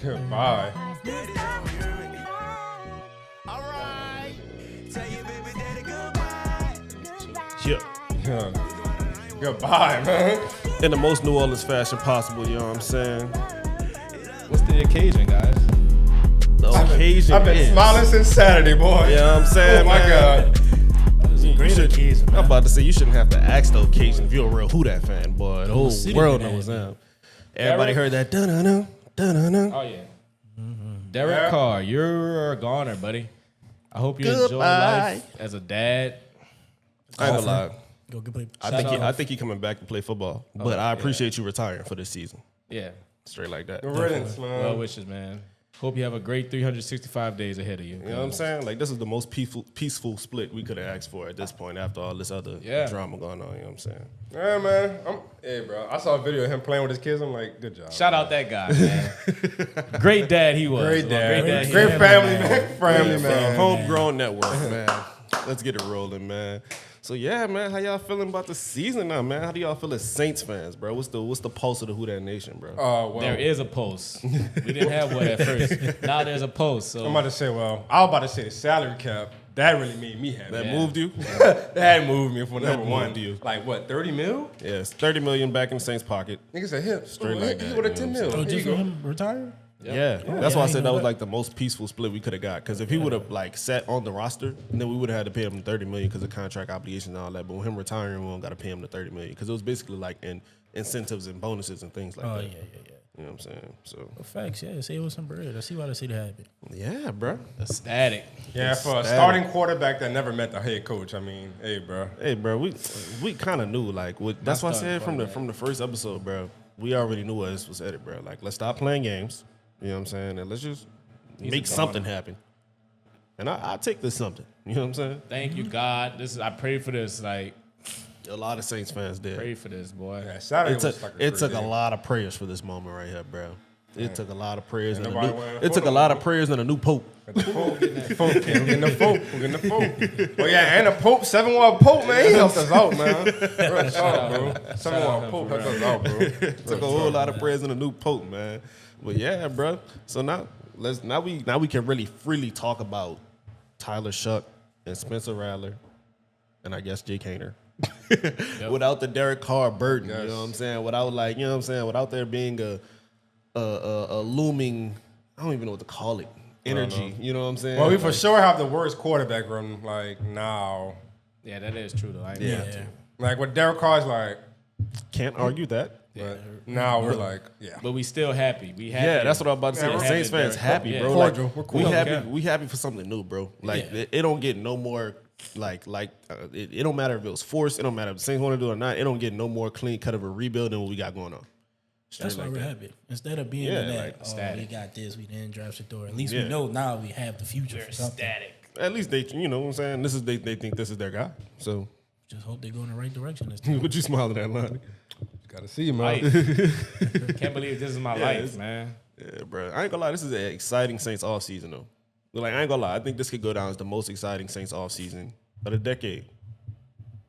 Goodbye. All right. Tell your baby daddy goodbye. Yeah. Goodbye, man. In the most New Orleans fashion possible, you know what I'm saying? What's the occasion, guys? The occasion I've been is. smiling since Saturday, boy. You know what I'm saying? Oh my man? God. Great occasion. I'm about to say you shouldn't have to ask the occasion if you're a real Who Dat fan, boy. The whole world knows him. Everybody heard that. Dun-dun-dun, dun-dun-dun. Oh, yeah. Derek Carr, you're a goner, buddy. I hope you enjoy life as a dad. I ain't gonna lie. Go get play. I think he coming back to play football, but I appreciate you retiring for this season. Yeah. Straight like that. Good riddance, man. Well wishes, man. Hope you have a great 365 days ahead of you. You know what I'm saying? Like, this is the most peaceful split we could have asked for at this point after all this other drama going on. You know what I'm saying? Yeah, man. Hey, bro. I saw a video of him playing with his kids. I'm like, good job. Shout out that guy, man. Great dad he was. Great dad. Great Great family, man. Family, man. Homegrown network, man. Let's get it rolling, man. So yeah, man, how y'all feeling about the season now, man? How do y'all feel as Saints fans, bro? What's the pulse of the Who Dat Nation, bro? Well, There is a post. We didn't have one at first. Now there's a post. So I'm about to say, I was about to say the salary cap. That really made me happy. That moved you? That moved me for number one. moved you. Like what, 30 mil? Yes, $30 million back in the Saints' pocket. Nigga said, here, Straight like he that, would have you 10 know mil. Oh, Here just you for go. him retire? Yeah, that's why I said that was know like the most peaceful split we could have got. Because if he would have like sat on the roster, then we would have had to pay him $30 million because of contract obligations and all that. But with him retiring, we don't got to pay him the $30 million because it was basically like in incentives and bonuses and things like Oh, that. yeah. You know what I'm saying? So Facts, yeah. Say it was some bread. I see why they see that happen. yeah, bro. ecstatic. Yeah, for a starting quarterback that never met the head coach. I mean, hey, bro. Hey, bro, we kind of knew like that's why I said from the first episode, bro. We already knew what this was headed, bro. Like, let's stop playing games. You know what I'm saying? And let's just make something happen. And I'll take this something. You know what I'm saying? Thank you, God. I prayed for this. Like, A lot of Saints fans did. pray for this, boy. Yeah, Saturday was like It took a lot of prayers for this moment right here, bro. It took a lot of prayers. And it took a lot of prayers and a new pope. We're getting the Pope. Oh, yeah, and the Pope, 7-1 Pope, man. He helped us out, man. Real talk, bro. 7-1 Pope helped us out, bro. Took a whole lot of prayers and a new pope, man. But yeah, bro. So now we can really freely talk about Tyler Shuck and Spencer Rattler and I guess Jake Hayner. Without the Derek Carr burden, you know what I'm saying? Without without there being a looming, I don't even know what to call it, energy. You know what I'm saying? Well, we for sure have the worst quarterback room, like, now. Yeah, that is true, though. I ain't Yeah. gonna lie to you. Like, what Derek Carr's like, Can't argue that. but now we're like, yeah. But we still happy. We happy. Yeah, that's what I'm about to say. Yeah, The we're Saints happy, fans Derek. happy, Yeah. bro. Cordial. Like, We're cool. we happy. Yeah. We happy for something new, bro. Like it don't get no more. It don't matter if it was forced. It don't matter if the Saints want to do it or not. It don't get no more clean cut of a rebuild than what we got going on. That's why we're happy. Instead of being in that, like, we static. got this, we didn't draft Shador. At least Yeah. we know now we have the future for something. Static. At least they, you know what I'm saying. They think this is their guy. So Just hope they go in the right direction this time. what you smiling at, Lonnie? Gotta see, man. Life. Can't believe this is my life, man. Yeah, bro. I ain't gonna lie. This is an exciting Saints off season though. But like I ain't gonna lie. I think this could go down as the most exciting Saints off season of the decade.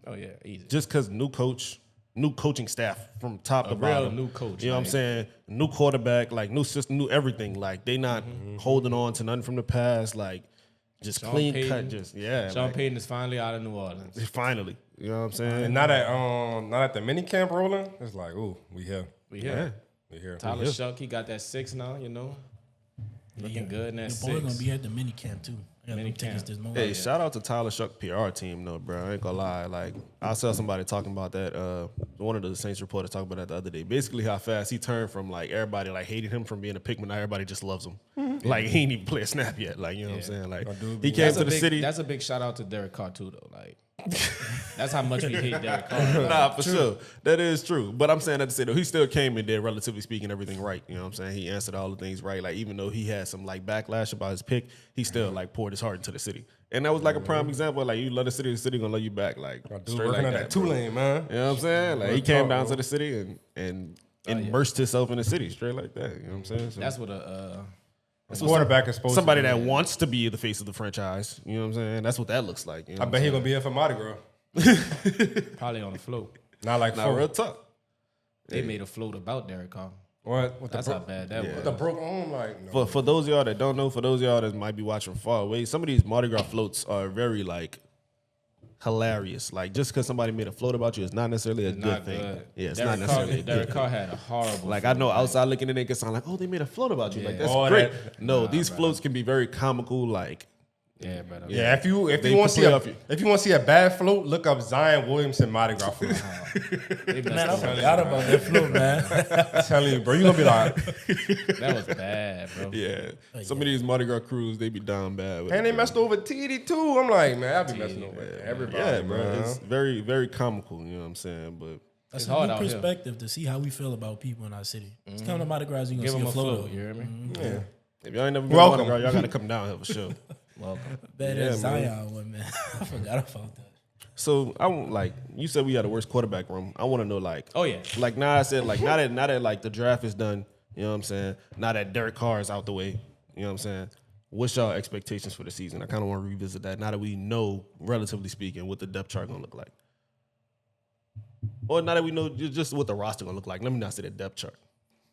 Oh, yeah, easy. Just because new coach, new coaching staff from top to real bottom. new coach, You know what I'm like- saying? New quarterback, like new system, new everything. Like they not holding on to nothing from the past. Like just Sean clean Payton. cut. Just yeah. Sean like, Payton is finally out of New Orleans. finally. You know what I'm saying? And now that the mini camp rolling, it's like, ooh, we here. We here. yeah. We here. Tyler Shuck, he got that 6 now, you know. Looking good in that Your boy 6. gonna be at the mini camp too. I got Mini them tickets camp. this morning. Hey, shout out to Tyler Shuck PR team though, bro. I ain't gonna lie. Like I saw somebody talking about that. One of the Saints reporters talking about that the other day. Basically, how fast he turned from like everybody like hating him from being a pick, but now everybody just loves him. Like he ain't even play a snap yet. Like you know what I'm saying? Like he came to the city. That's a big shout out to Derek Carr, too, though. Like, that's how much we hate Derek Carr. Like, Nah, for sure. That is true. But I'm saying that to say though, he still came in there, relatively speaking, everything right. You know what I'm saying? He answered all the things right. Like even though he had some like backlash about his pick, he still like poured his heart into the city. And that was like a prime example. Like you love the city gonna love you back. Like Dude straight working like on that Tulane, man. You know what I'm saying? Like he Real came talk, down bro. to the city and immersed himself in the city straight like that. You know what I'm saying? So that's what Quarterback is supposed somebody to be. that wants to be the face of the franchise. You know what I'm saying? That's what that looks like. You know I what bet I'm he saying? gonna be here for Mardi Gras. probably on the float. Not like Nah, real talk. They made a float about Derek Carr. What? With That's the how bad that with the was. broke arm, like no. For those of y'all that don't know, for those of y'all that might be watching far away, some of these Mardi Gras floats are very like hilarious. Like just because somebody made a float about you is not necessarily a good Not thing. good. Yeah, it's Derek not necessarily. Derek Carr had a horrible. Like I know outside looking in, it can sound like, oh, they made a float about you. Like Yeah. that's Oh, great. that- No, these floats can be very comical. Like Yeah, brother. Yeah, if you They want to see play a off you. if you want to see a bad float, look up Zion Williamson Mardi Gras float. They Man, I messed up. forgot about that float, man. I'm telling you, bro, you gonna be like, That was bad, bro. yeah, some of these Mardi Gras crews they be down bad. With and it, they bro. messed over TD too. I'm like, man, I'll be messing over everybody, Yeah, bro. man. It's very very comical. You know what I'm saying? But That's It's a hard new out here. perspective to see how we feel about people in our city. It's coming to Mardi Gras, you're Give gonna him see a a float. float. You hear me? Yeah. if y'all ain't never been to Welcome. Mardi Gras, y'all gotta come down here for sure. Welcome. Bad Yeah, as man. Zion one, man. I forgot about that. So I want like you said we had the worst quarterback room. I want to know like Oh yeah. like now I said like now that like the draft is done. You know what I'm saying? Now that Derek Carr is out the way. You know what I'm saying? What's y'all expectations for the season? I kind of want to revisit that now that we know, relatively speaking, what the depth chart gonna look like. Or now that we know just what the roster gonna look like. Let me not say the depth chart.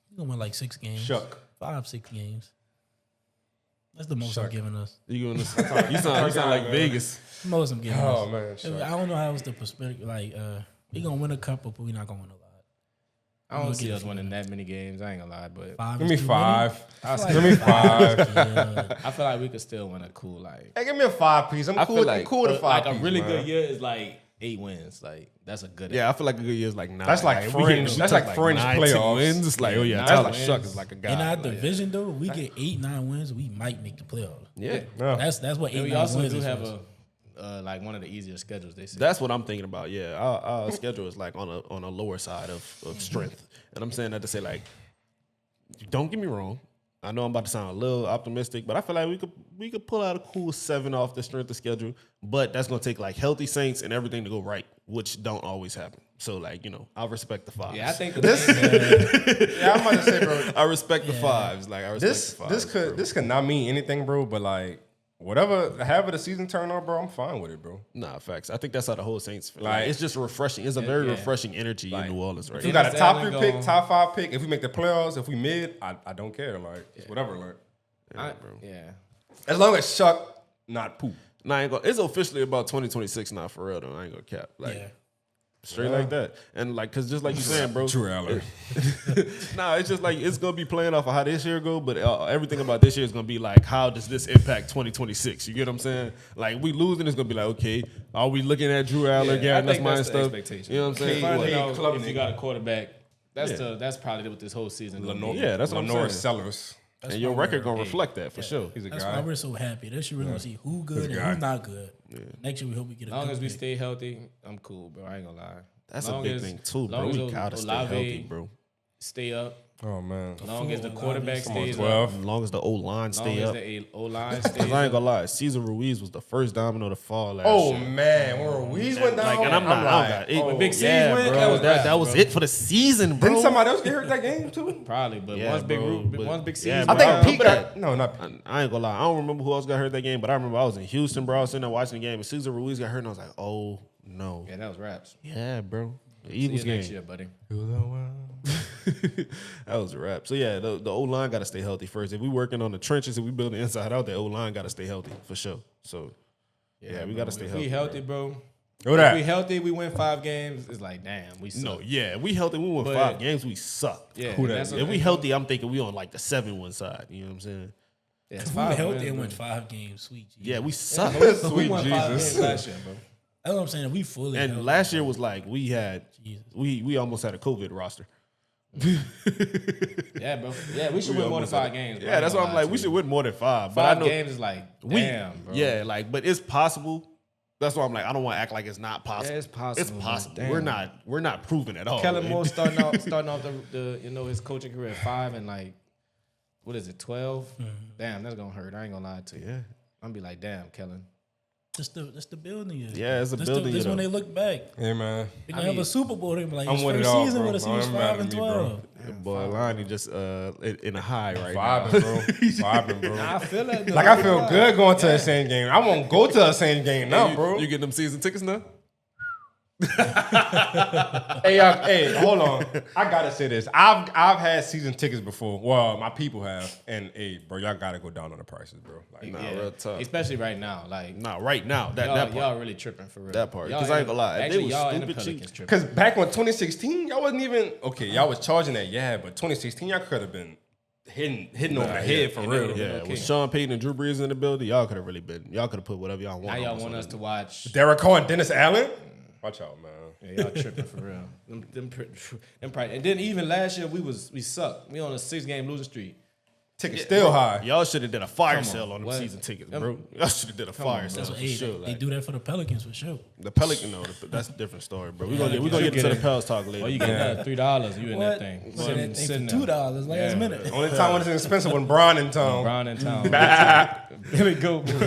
You're gonna win like 6 games. Shuck. 5-6 games. That's the most I'm giving us. You gonna you sound like Vegas. The most I'm giving Oh us. man, shuck. I don't know how it's the perspective. Like, we gonna win a couple, but we not gonna win a lot. I don't see us winning that many games. I ain't gonna lie, but 5 Give is me too 5. many? Give me 5. Yeah. I feel like we could still win a cool like. Hey, give me a 5 piece. I'm I cool. feel I'm like- cool with a 5 Like piece. a really man. good year is like 8 wins. Like that's a good. Yeah, I feel like a good year is like 9. That's like if we fringe. hit- That's we like took fringe 9, 10 playoffs. wins. It's like, oh yeah, Yeah, Tyler 9 Shuck wins. is like a In guy. our Like, division, though, we get 8-9 wins, we might make the playoffs. yeah. Yeah. That's what And 8-9 we also wins do is. have for us. like one of the easier schedules. They say. That's what I'm thinking about. Yeah, our schedule is like on a lower side of strength, and I'm saying that to say like, don't get me wrong. I know I'm about to sound a little optimistic, but I feel like we could pull out a cool 7 off the strength of schedule. But that's gonna take like healthy Saints and everything to go right, which don't always happen. So like I'll respect the 5s. Yeah, I think This, yeah, I'm about to say, bro. I respect the 5s. Like I respect This the 5s. this could bro. this could not mean anything, bro. But like however the season turn out, bro, I'm fine with it, bro. Nah, facts. I think that's how the whole Saints feel. Like- Like it's just refreshing. It's a very yeah. refreshing energy Like, in New Orleans right If we now. got a top 3 Allen pick, gone. top 5 pick. If we make the playoffs, if we mid, I don't care. Like it's whatever. Like yeah. as long as Shuck not poop. Nah, I ain't gonna, it's officially about 2026 now for real though. I ain't gonna cap. Like Yeah. straight like that. And like cause just like you saying, bro. True, Allen. Nah, it's just like it's gonna be playing off of how this year go, but everything about this year is gonna be like, how does this impact 2026? You get what I'm saying? Like we losing, it's gonna be like, okay, are we looking at Drew Allen, I Gary think Nussmeier that's the stuff? expectation. You know what I'm saying? Finding Hey, out club if you nigga. got a quarterback, that's Yeah. that's probably what this whole season. gonna Lenore, be. Yeah, that's what I'm Lenore saying. Sellers. That's And your why record we're- gonna reflect that for sure. He's a That's guy. why we're so happy. This year we're gonna see who good and guy. who not good. Next year we hope we get a As long good as we pick. stay healthy, I'm cool, bro. I ain't gonna lie. That's Long a big as- thing too, bro. long as We gotta stay Olave healthy, bro. Stay up. Oh man. As long as the Olave, quarterback come Come on, stays up. 12. As long as the O line As long stay as up. the O line Cause stays I ain't up. gonna lie, Cesar Ruiz was the first domino to fall last Oh year. man, when Ruiz went down, Like, and I'm not. like, When Big C's yeah, went, bro, that was wraps, that was bro. it for the season, bro. didn't somebody else get hurt that game too? Probably, but Yeah, once Big bro, Root, but- once Big C, yeah, I bro, think I remember Pete got no, not Pete. I ain't gonna lie. I don't remember who else got hurt that game, but I remember I was in Houston, bro. I was sitting there watching the game, and Cesar Ruiz got hurt, and I was like, oh no. yeah, that was raps. Yeah, bro. The See Eagles you next game. year, buddy. That was a wrap. So yeah, the O line got to stay healthy first. If we working on the trenches, if we building inside out, the O line got to stay healthy for sure. So yeah, we bro. got to stay If healthy. we healthy, bro. Who If that? we healthy, we win 5 games. It's like, damn, we suck. No, yeah, we healthy. We win But- 5 games. We suck. Yeah, Who that? that's what If we they- healthy, I'm thinking we on like the 7-1 side. You know what I'm saying? Yeah, it's If we were 5 healthy wins, and won bro. 5 games, sweet Jesus. Yeah, we suck. We Sweet won 5 Jesus. games last year, bro. That's what I'm saying. If we fully And healthy, last year was like we had Jesus. we almost had a COVID roster. Yeah, bro. Yeah, we should win more than 5 games. Bro. Yeah, that's why I'm like we should win more than 5. But I 5 know games is like, we damn, bro. yeah, like but it's possible. That's why I'm like I don't want to act like it's not possible. Yeah, it's possible, It's man. possible. Damn. We're not proven at all. Kellen man. Moore starting off the his coaching career at 5 and like what is it 12? Damn, that's gonna hurt. I ain't gonna lie to you. Yeah. I'm gonna be like, damn, Kellen. That's the building year. Yeah, it's a This building This year, when though. they look back. Hey man, They gonna have a Super Bowl. They be like, I'm his with it first all, season bro. with us, he was Don't matter 5 and to me, bro. 12. Your boy Lonnie just in a high right vibing, now. bro. Vibing, bro. I feel that. Like I feel good going to a same game. I won't go to a same game now, bro. You getting them season tickets now? Hey, hold on. I gotta say this. I've had season tickets before. Well, my people have, and hey, bro, y'all gotta go down on the prices, bro. Like, Nah, real tough. Especially right now. Like, Nah, right now that y'all, that part. y'all really tripping for real. That part. Y'all 'Cause I ain't gonna lie, if they Actually, was y'all and the stupid Pelicans cheap. tripping. because back when 2016, y'all wasn't even okay. Y'all was charging that, yeah, but 2016, y'all could have been hitting over the head for real. Yeah, okay. with Sean Payton and Drew Brees in the building, y'all could have really been. Y'all could have put whatever y'all want. Now y'all almost want on us it. to watch. Derek Carr and Dennis Allen. Watch out, man. Yeah, y'all tripping for real. Them and then even last year we sucked. We on a 6-game losing streak. Tickets still high. Y'all should have did a fire Come on, sale on them what? season tickets, bro. Y'all should have did a fire sale That's what for sure. they Like, do that for the Pelicans for sure. the Pelican, no, that's a different story, bro. We're gonna get into the Pels talk later. Oh, you get another $3. You in that thing? What? That thing Sitting for $2 last minute. Only time when it's expensive when Bron in town. Brown in town. Billy Goat, bro.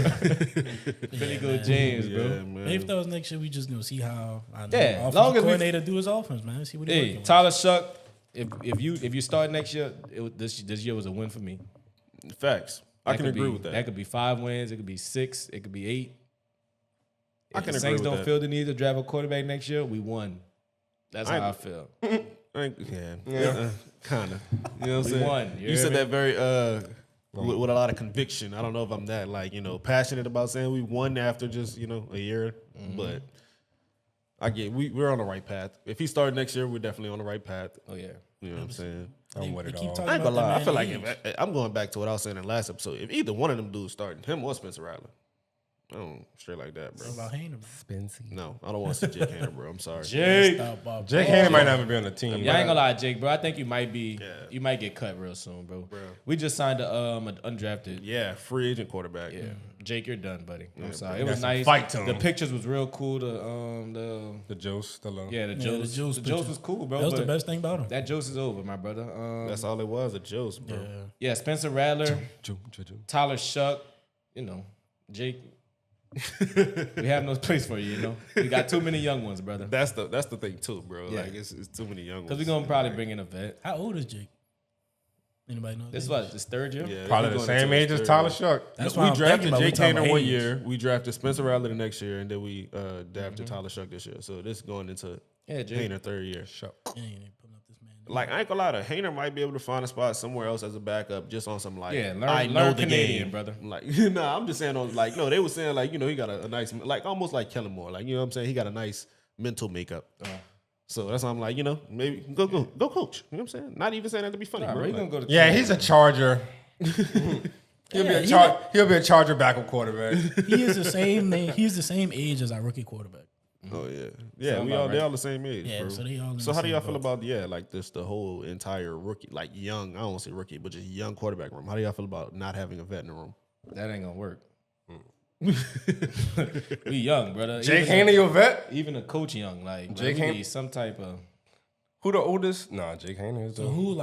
Billy Goat James, bro. Yeah, man. Maybe if that was next year, we just gonna see how Yeah, offensive long as we- coordinator do his offense, man. See what he working Hey, with. Tyler Shuck. If you start next year, this year was a win for me. Facts. I can could agree be- with that. That could be 5 wins. It could be 6. It could be 8. I If can the agree Saints with don't that. feel the need to draft a quarterback next year, we won. That's how I feel. Yeah. Kind of. You know what I'm We saying? won, you You hear said me? that very with a lot of conviction. I don't know if I'm that passionate about saying we won after just a year, but I get we're on the right path. If he started next year, we're definitely on the right path. Oh yeah. You know what I'm saying? I'm with They it keep all. talking I ain't gonna about lie. I that feel man like age. I'm going back to what I was saying in the last episode. If either one of them dudes starting, him or Spencer Rattler, straight like that, bro. What about Hayner? No, I don't want to see Jake Hainer, bro. I'm sorry. Jake. Stop, Bob. Jake Haney might not even be on the team. Yeah, I ain't bro. gonna lie, Jake, bro. I think you might be. Yeah. You might get cut real soon, bro. We just signed an undrafted. Yeah, free agent quarterback. Yeah, Jake, you're done, buddy. I'm sorry. bro. It was Got some nice. fight to The him. pictures was real cool. The The Joe's still on. yeah, the Yeah, Joes. the Joes The Joes picture. was cool, bro. That was the but best thing about him. That Joes is over, my brother. That's all it was, a Joe's, bro. Yeah. Yeah, Spencer Rattler, Joe. Tyler Shuck, Jake. We have no place for you, We got too many young ones, brother. That's the thing too, bro. Yeah. Like it's too many young ones. Because we're gonna probably bring in a vet. How old is Jake? Anybody know? This his was age? this third year. Yeah, Probably we the going same into age his as third Tyler year. Shuck. That's We why I'm drafted thinking about Jake we talking Hainer about one age. year. We drafted Spencer Rattler the next year, and then we drafted Tyler Shuck this year. So this going into Yeah, Jake. Hainer third year. Shuck. Yeah, you ain't putting up this man. Like I ain't gonna lie, to Hainer might be able to find a spot somewhere else as a backup, just on some Yeah, learn- I know learn the Canadian, game, brother. Like nah, I'm just saying on no, they were saying he got a nice almost like Kellen Moore, you know what I'm saying? He got a nice mental makeup. So that's why I'm maybe go coach. You know what I'm saying? Not even saying that to be funny, Nah, bro. bro, you Like, gonna go to Yeah, he's a Charger. He'll be a Charger backup quarterback. He is the same name. He's the same age as our rookie quarterback. oh yeah, Sound we about all they right. all the same age, Yeah, bro. so they all in So the how do same y'all feel boat. about this the whole entire rookie young? I don't want to say rookie, but just young quarterback room. How do y'all feel about not having a vet in the room? That ain't gonna work. We young, brother. Jake Even Haney, your vet. even a coach young, like Jake we Han- need some type of. Who the oldest? Nah, Jake Haney is the So who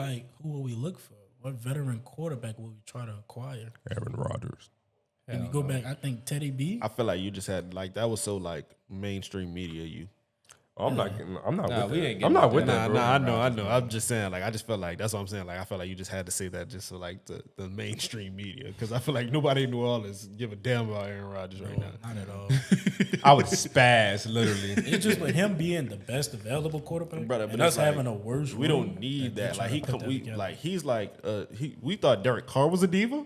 will we look for? What veteran quarterback will we try to acquire? Aaron Rodgers. If we go back, I think Teddy B. I feel like you just had that was so mainstream media. You I'm not Nah, with we that. ain't I'm getting not with with nah, that, bro. I know. I'm just saying I just felt like that's what I'm saying. I felt like you just had to say that just so the mainstream media because I feel like nobody in New Orleans give a damn about Aaron Rodgers right now. Not at all. I would spaz literally. It's just with him being the best available quarterback, Brother, but and us it's like, having a worse. We room, don't need they're that. trying Like to put that together. he's we thought Derek Carr was a diva.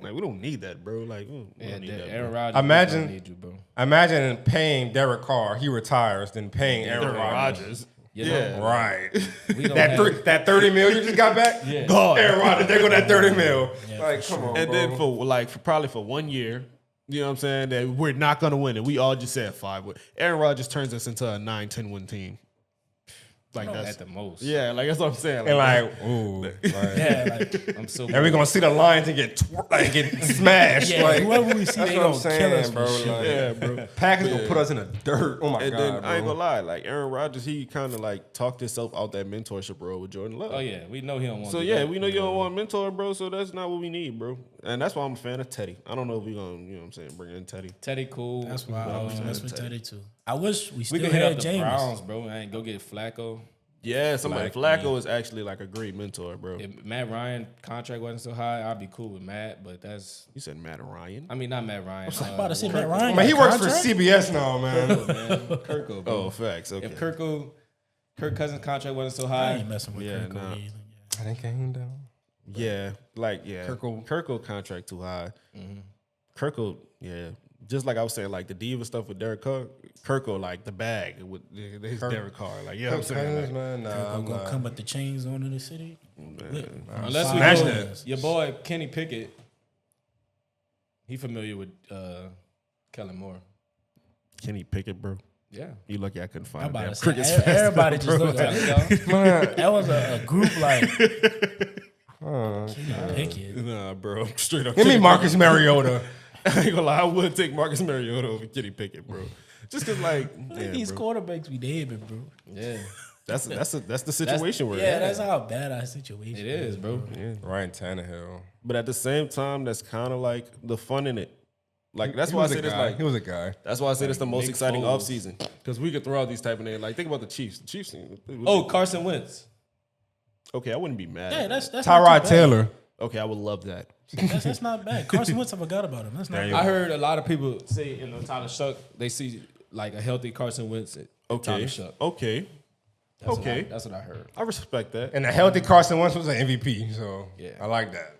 Like we don't need that, bro. Like we Yeah, don't need that. Aaron Bro. Rodgers. Imagine- need you, bro. Imagine paying Derek Carr, he retires, then paying Aaron Aaron Rodgers. Rodgers. You know, Yeah. Right. we don't that have- that 30 mil you just got back? Yeah. God. Aaron Rodgers, there go that 30 mil. Yeah, like, for come on, And bro. then for probably for 1 year, you know what I'm saying, that we're not gonna win it. We all just said 5. Aaron Rodgers turns us into a 9-10 win team. Like that's at the most. yeah, like that's what I'm saying. and like, ooh. Like, Yeah, like I'm so. and we're gonna see the Lions and get smashed. yeah, like, whoever we see, that's they what I'm gonna kill us saying, for bro. sure. Like, yeah, bro. Packers gonna put us in the dirt. Oh my And god, then I ain't bro. gonna lie, like Aaron Rodgers, he kind of talked himself out that mentorship role with Jordan Love. Oh yeah, we know he don't want. So to do yeah, that. we know you don't want a mentor, bro. So that's not what we need, bro. And that's why I'm a fan of Teddy. I don't know if we gonna, you know what I'm saying, bring in Teddy. Teddy cool. That's why I always mess with Teddy. Teddy too. I wish we We still could hit had up the James. Browns, bro. I ain't go get Flacco. Yeah, somebody Flacco. Flacco is actually like a great mentor, bro. If Matt Ryan contract wasn't so high, I'd be cool with Matt. But that's, You said Matt Ryan. I mean, not Matt Ryan. I'm about to say Matt Ryan. Man, he got a works for contract? CBS now, man. Kirko, bro. Oh, facts. Okay. If Kirk Cousins' contract wasn't so I high, ain't messing with Yeah, Kirk nah. either. I didn't get him down. Yeah, Kirkle. Kirkle contract too high. Kirkle, yeah. Just like I was saying, like the diva stuff with Derek Carr, Kirkle, like the bag with his Derek Carr. Like, yeah, I'm saying, like, man. Nah, I'm I'm gonna not. come with the chains on in the city. unless we Smash go, that. your boy Kenny Pickett, he familiar with Kellen Moore. Kenny Pickett, bro. Yeah. You lucky I couldn't find I'm a about damn to say, cricket's fast everybody enough, just bro. looked like Man, that was a group like Pickett. Nah, bro. Straight up. give me Kenny Marcus Mariota. Pickett. I ain't gonna lie, I would take Marcus Mariota over Kenny Pickett, bro. Just cause, like, Look yeah, at these bro. quarterbacks we dated, bro. Yeah. That's the situation we're Yeah, in. that's how bad our situation It is, bro. Ryan Tannehill. But at the same time, that's kind of like the fun in it. Like that's He why I was a say this. guy. Like He was a guy. that's why I say this the most Nick exciting Foles. offseason because we could throw out these type of names. Like think about the Chiefs. The Chiefs. Oh, Carson Wentz. okay, I wouldn't be mad. Yeah, at that's that. not Tyrod too bad. Taylor. Okay, I would love that. That's not bad. Carson Wentz, I forgot about him. That's not There you bad. I heard a lot of people say, Tyler Shuck, they see like a healthy Carson Wentz at Okay, Tyler Shuck. okay, okay. That's what I heard. I respect that. And a healthy Carson Wentz was an MVP. So Yeah. I like that.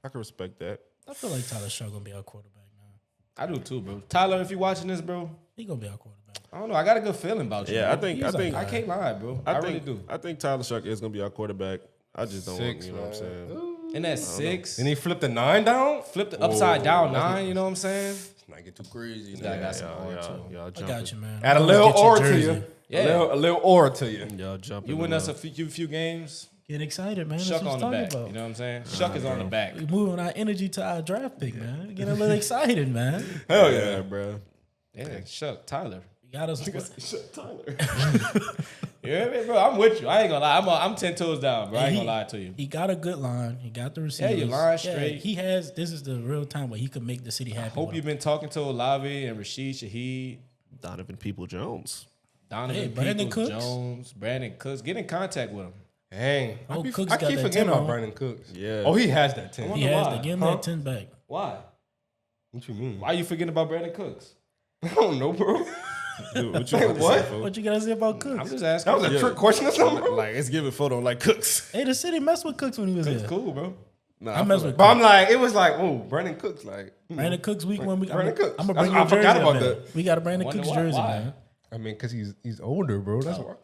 I can respect that. I feel like Tyler Shaw gonna be our quarterback, man. I do too, bro. Tyler, if you're watching this, bro, He gonna be our quarterback. I don't know. I got a good feeling about you. Yeah, bro. I think I can't lie, bro. I really think, do. I think Tyler Shuck is gonna be our quarterback. I just don't want, Six, you know what I'm saying. And that 6, Then he flipped the 9 down. flip the upside down 9, you know what I'm saying? Let's not get too crazy. Yeah, I got some Y'all, more y'all, too. y'all I jumping. got you, man. Add a I'm little gonna get aura your to jersey. you. Yeah. A little aura to you. Y'all jumping. You win on us a that. few games. Get excited, man. Shuck That's what on the I'm back. talking You about. know what I'm saying? Shuck is on the back. We moving our energy to our draft pick, man. Get a little excited, man. Hell Yeah, yeah. bro. Yeah, Shuck, Tyler. We got us. Tyler. You hear me, bro? I'm with you. I ain't gonna lie. I'm 10 toes down, bro. I ain't He- gonna lie to you. He got a good line. He got the receivers. your line straight. He has. This is the real time where he could make the city happy. Hope with you've him. been talking to Olave and Rashid Shaheed, Donovan People-Jones. Donovan Hey, Brandon Peoples, Cooks. Jones, Brandon Cooks. Get in contact with him. Dang. Oh, I Cooks keep got that forgetting 10 about on. Brandon Cooks. Yeah. Oh, he has that 10. I He wonder has why. to give him Huh? that 10 back. Why? What you mean? Why you forgetting about Brandon Cooks? I don't know, bro. Dude, what you about to What? say, folks? What you gotta say about I'm Cooks? just That asking. was a trick question or something, bro. Like, it's giving photo like Cooks. Hey, the city messed with Cooks when he was It's here. cool, bro. Nah, I messed with But I'm like, it was like, oh, Brandon Cooks, like. Brandon Cooks week one. Brandon Cooks. I'm gonna bring I your jersey forgot up about there. that. We got a Brandon Wonder Cooks why- jersey, why? man. I mean, because he's older, bro. That's why.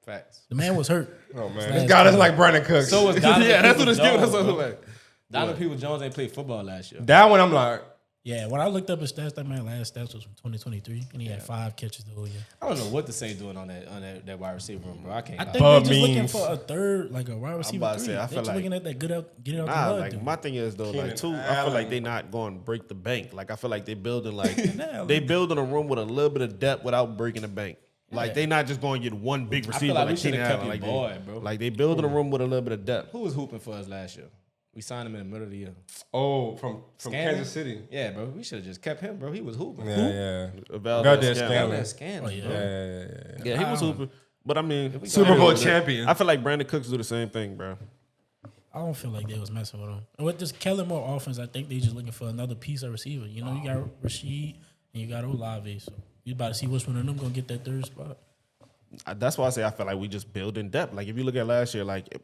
Facts. The man was hurt. Oh, man. This guy doesn't like Brandon Cooks. So was Donovan yeah, that's what it's giving us. Peoples-Jones, bro. Like, Donovan Peoples-Jones ain't played football last year. That one, I'm like, Yeah, when I looked up his stats, that man last stats was from 2023, and he had 5 catches the whole year. I don't know what to say doing on that wide receiver room, bro. I can't. I lie. think Bub they're just looking means- for a third, like a wide receiver about to 3. say, I They're feel just like- looking at that get out nah, the mud. like dude. my thing is though, Keenan like too. I feel Allen. like they not going to break the bank. Like I feel like they building like Allen. they building a room with a little bit of depth without breaking the bank. Like they not just going to get one big receiver like we like shoulda Keenan kept Allen. your Like boy, they, bro. like they building a room with a little bit of depth. Who was hooping for us last year? We signed him in the middle of the year. oh, from Scanlon? Kansas City. Yeah, bro. We should have just kept him, bro. He was hooping. Yeah. Valdez Scanlon. Scanlon. That Scanlon, Oh, yeah. bro. Yeah, he was hooping. But I mean, Super Bowl I champion. I feel like Brandon Cooks do the same thing, bro. I don't feel like they was messing with him. And with this Kellen Moore offense, I think they just looking for another piece of receiver. You know, you got Rashid and you got Olave, so you about to see which one of them gonna get that third spot. That's why I say I feel like we just build in depth. Like if you look at last year, like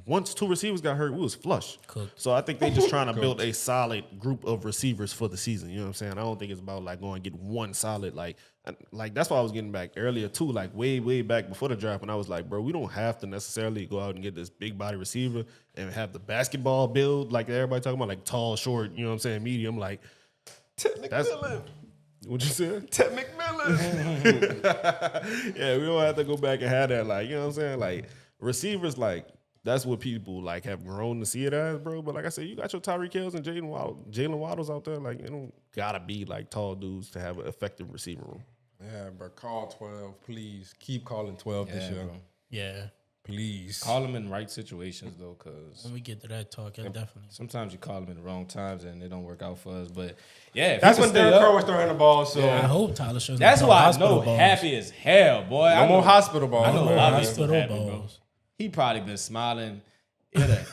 once 2 receivers got hurt, we was flush. Cooked. So I think they just trying to build a solid group of receivers for the season. You know what I'm saying? I don't think it's about like going and get one solid like that's why I was getting back earlier too, like way back before the draft when I was like, bro, we don't have to necessarily go out and get this big body receiver and have the basketball build like everybody talking about, like tall, short, you know what I'm saying, medium. Like that's what you said? Ted McMillan. Yeah, we don't have to go back and have that. Like, you know what I'm saying? Like, receivers, like, that's what people, like, have grown to see it as, bro. But like I said, you got your Tyreek Hills and Jalen Waddles out there. Like, it don't gotta be, like, tall dudes to have an effective receiver room. Yeah, bro. Call 12, please. Keep calling 12 this Yeah, year. bro. Yeah. Please. Call him in right situations though, because When we get to that talk, yeah, definitely. sometimes you call him in the wrong times and it don't work out for us. But yeah, if That's he when can stay Derek up, Carr was throwing the ball. So I hope Tyler Shutt's that's not why I hospital know balls. happy as hell, boy. no I more know- hospital balls. I know more Lavi's hospital so happy, bro. balls. He probably been smiling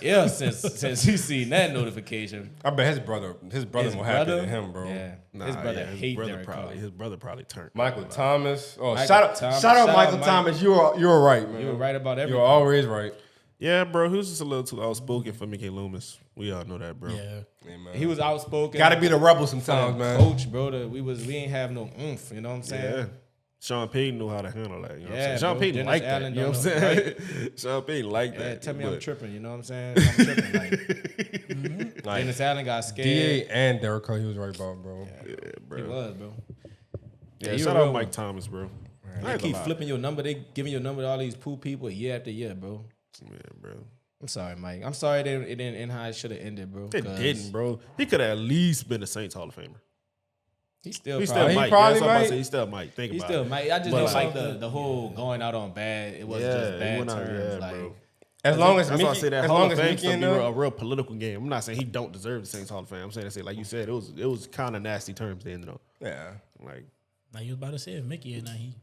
ear since he seen that notification. I bet his brother more happy than him, bro. Yeah, Nah, his brother his hate brother Derek Carr. His brother probably turned. Michael Thomas. Oh, Michael shout out Thomas. shout out Shout Michael out Mike. Thomas. You were right, man. You were right about You everything. were always right. Yeah, bro, he was just a little too outspoken for Mickey Loomis. We all know that, bro. Yeah. Yeah, man. He was outspoken. Got to be the rebel for sometimes, the man. coach, bro. We ain't have no oomph. You know what I'm saying? Yeah. Sean Payton knew how to handle that. You know what I'm Yeah, saying? Sean bro. Payton Dennis liked that. Allen You know what I'm don't saying? Sean Payton liked Yeah, that. tell me I'm but- tripping. You know what I'm saying? I'm tripping. Like, Like, Dennis Allen got scared. DA and Derek Carr, he was right about, bro. Yeah, bro. He was, bro. Yeah, he shout a real out Mike one. Thomas, bro. They keep flipping your number. They giving your number to all these pool people year after year, bro. Yeah, bro. I'm sorry, Mike. I'm sorry it didn't end how it should have ended, bro. It 'cause didn't, bro. He could have at least been a Saints Hall of Famer. He still He probably, still might. probably That's what I'm about to might. say. He still might. Think he about still it. might. I just But don't like- like the whole going out on bad. It was Yeah, just he bad went out, terms. yeah, like, bro. As long as That's why I say Mickey, that as Hall long of as Fame Mickey stuff in be there, a real political game. I'm not saying he don't deserve the Saints Hall of Fame. I'm saying like you said, it was kind of nasty terms they ended up. yeah. Like Now you was about to say if Mickey and now he.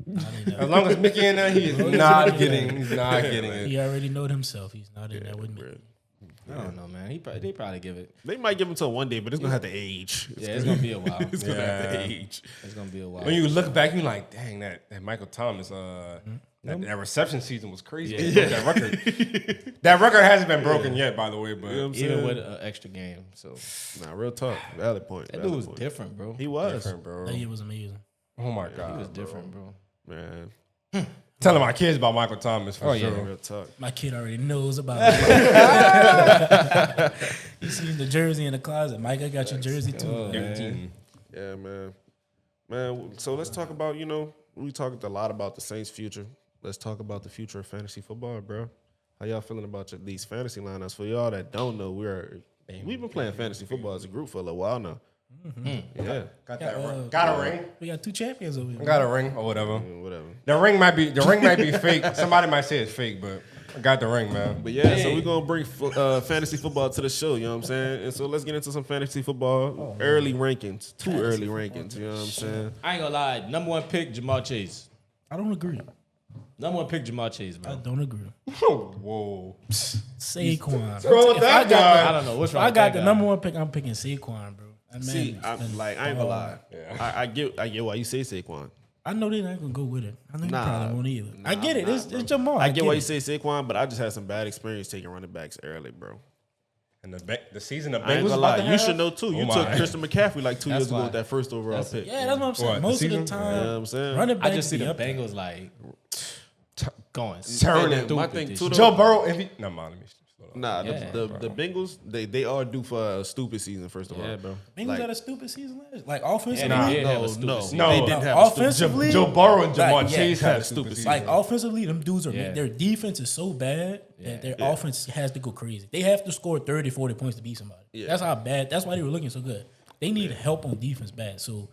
Not in As there. long as Mickey in there, he's not getting. He's not getting it. He already know it himself. He's not in there with me. bro. I don't know, man. They probably give it. They might give him till one day, but it's gonna have to age. Yeah, it's gonna be a while. It's gonna have to Yeah. age. It's gonna be a while. When you look back, you're like, dang, that Michael Thomas, that reception season was crazy. Yeah. He broke that record. That record hasn't been broken yet, by the way. But You know what I'm Even saying? with an extra game, so Nah, real talk. Valid point. that valid dude was point. different, bro. He was. different, bro. That year was amazing. Oh my god, He was bro. different, bro. Man. Telling my kids about Michael Thomas for sure. Real talk. My kid already knows about it. He seen the jersey in the closet. Mike, I got your jersey too. Oh, man. man. Yeah, man. Man, so let's talk about, we talked a lot about the Saints' future. Let's talk about the future of fantasy football, bro. How y'all feeling about these fantasy lineups? For y'all that don't know, we've been playing fantasy football as a group for a little while now. Yeah. Got that ring. Got a ring. We got two champions over here. Got a ring or whatever. Whatever. The ring might be fake. Somebody might say it's fake, but I got the ring, man. But yeah, so we're going to bring fantasy football to the show, you know what I'm saying? And so let's get into some fantasy football. Early rankings. Two early rankings, you know what I'm saying? I ain't gonna lie. Number one pick, Jamar Chase. I don't agree. Number one pick, Jamar Chase, I bro. don't agree. Whoa. Saquon. wrong with If that I got guy? I don't know. What's If wrong I with got that the guy? number one pick, I'm picking Saquon, bro. That man See, has been I ain't gonna lie. Yeah. I get why you say Saquon. I know they're not gonna go with it. I know you Nah, probably won't either. I nah, get it. nah, It's bro. Jamal. I get why you say Saquon, but I just had some bad experience taking running backs early, bro. And the season of I ain't Bengals gonna about lie. to You have? should know too. You Oh took my. Christian McCaffrey like 2 That's years ago why. with that first overall That's- pick. Yeah, that's what I'm saying. What, the Most of the season? time, You know what I'm saying? running I backs just see be the up there. Bengals like going Turning. stupid My thing this too, year. Joe Burrow, if he, no, man, let me slow down. Nah, Yeah, the Bengals, they are due for a stupid season, first of all. Yeah, bro. Bengals Like- had a stupid season last, like offensively. Yeah, they did have a No, stupid no, season. No, they didn't have a stupid offensively. Joe Burrow and Jamar Like, yeah, Chase had had a a stupid stupid season. Like offensively, them dudes are Yeah. their defense is so bad that their Yeah. offense has to go crazy. They have to score 30, 40 points to beat somebody. Yeah. That's how bad. That's why they were looking so good. They need help on defense bad. So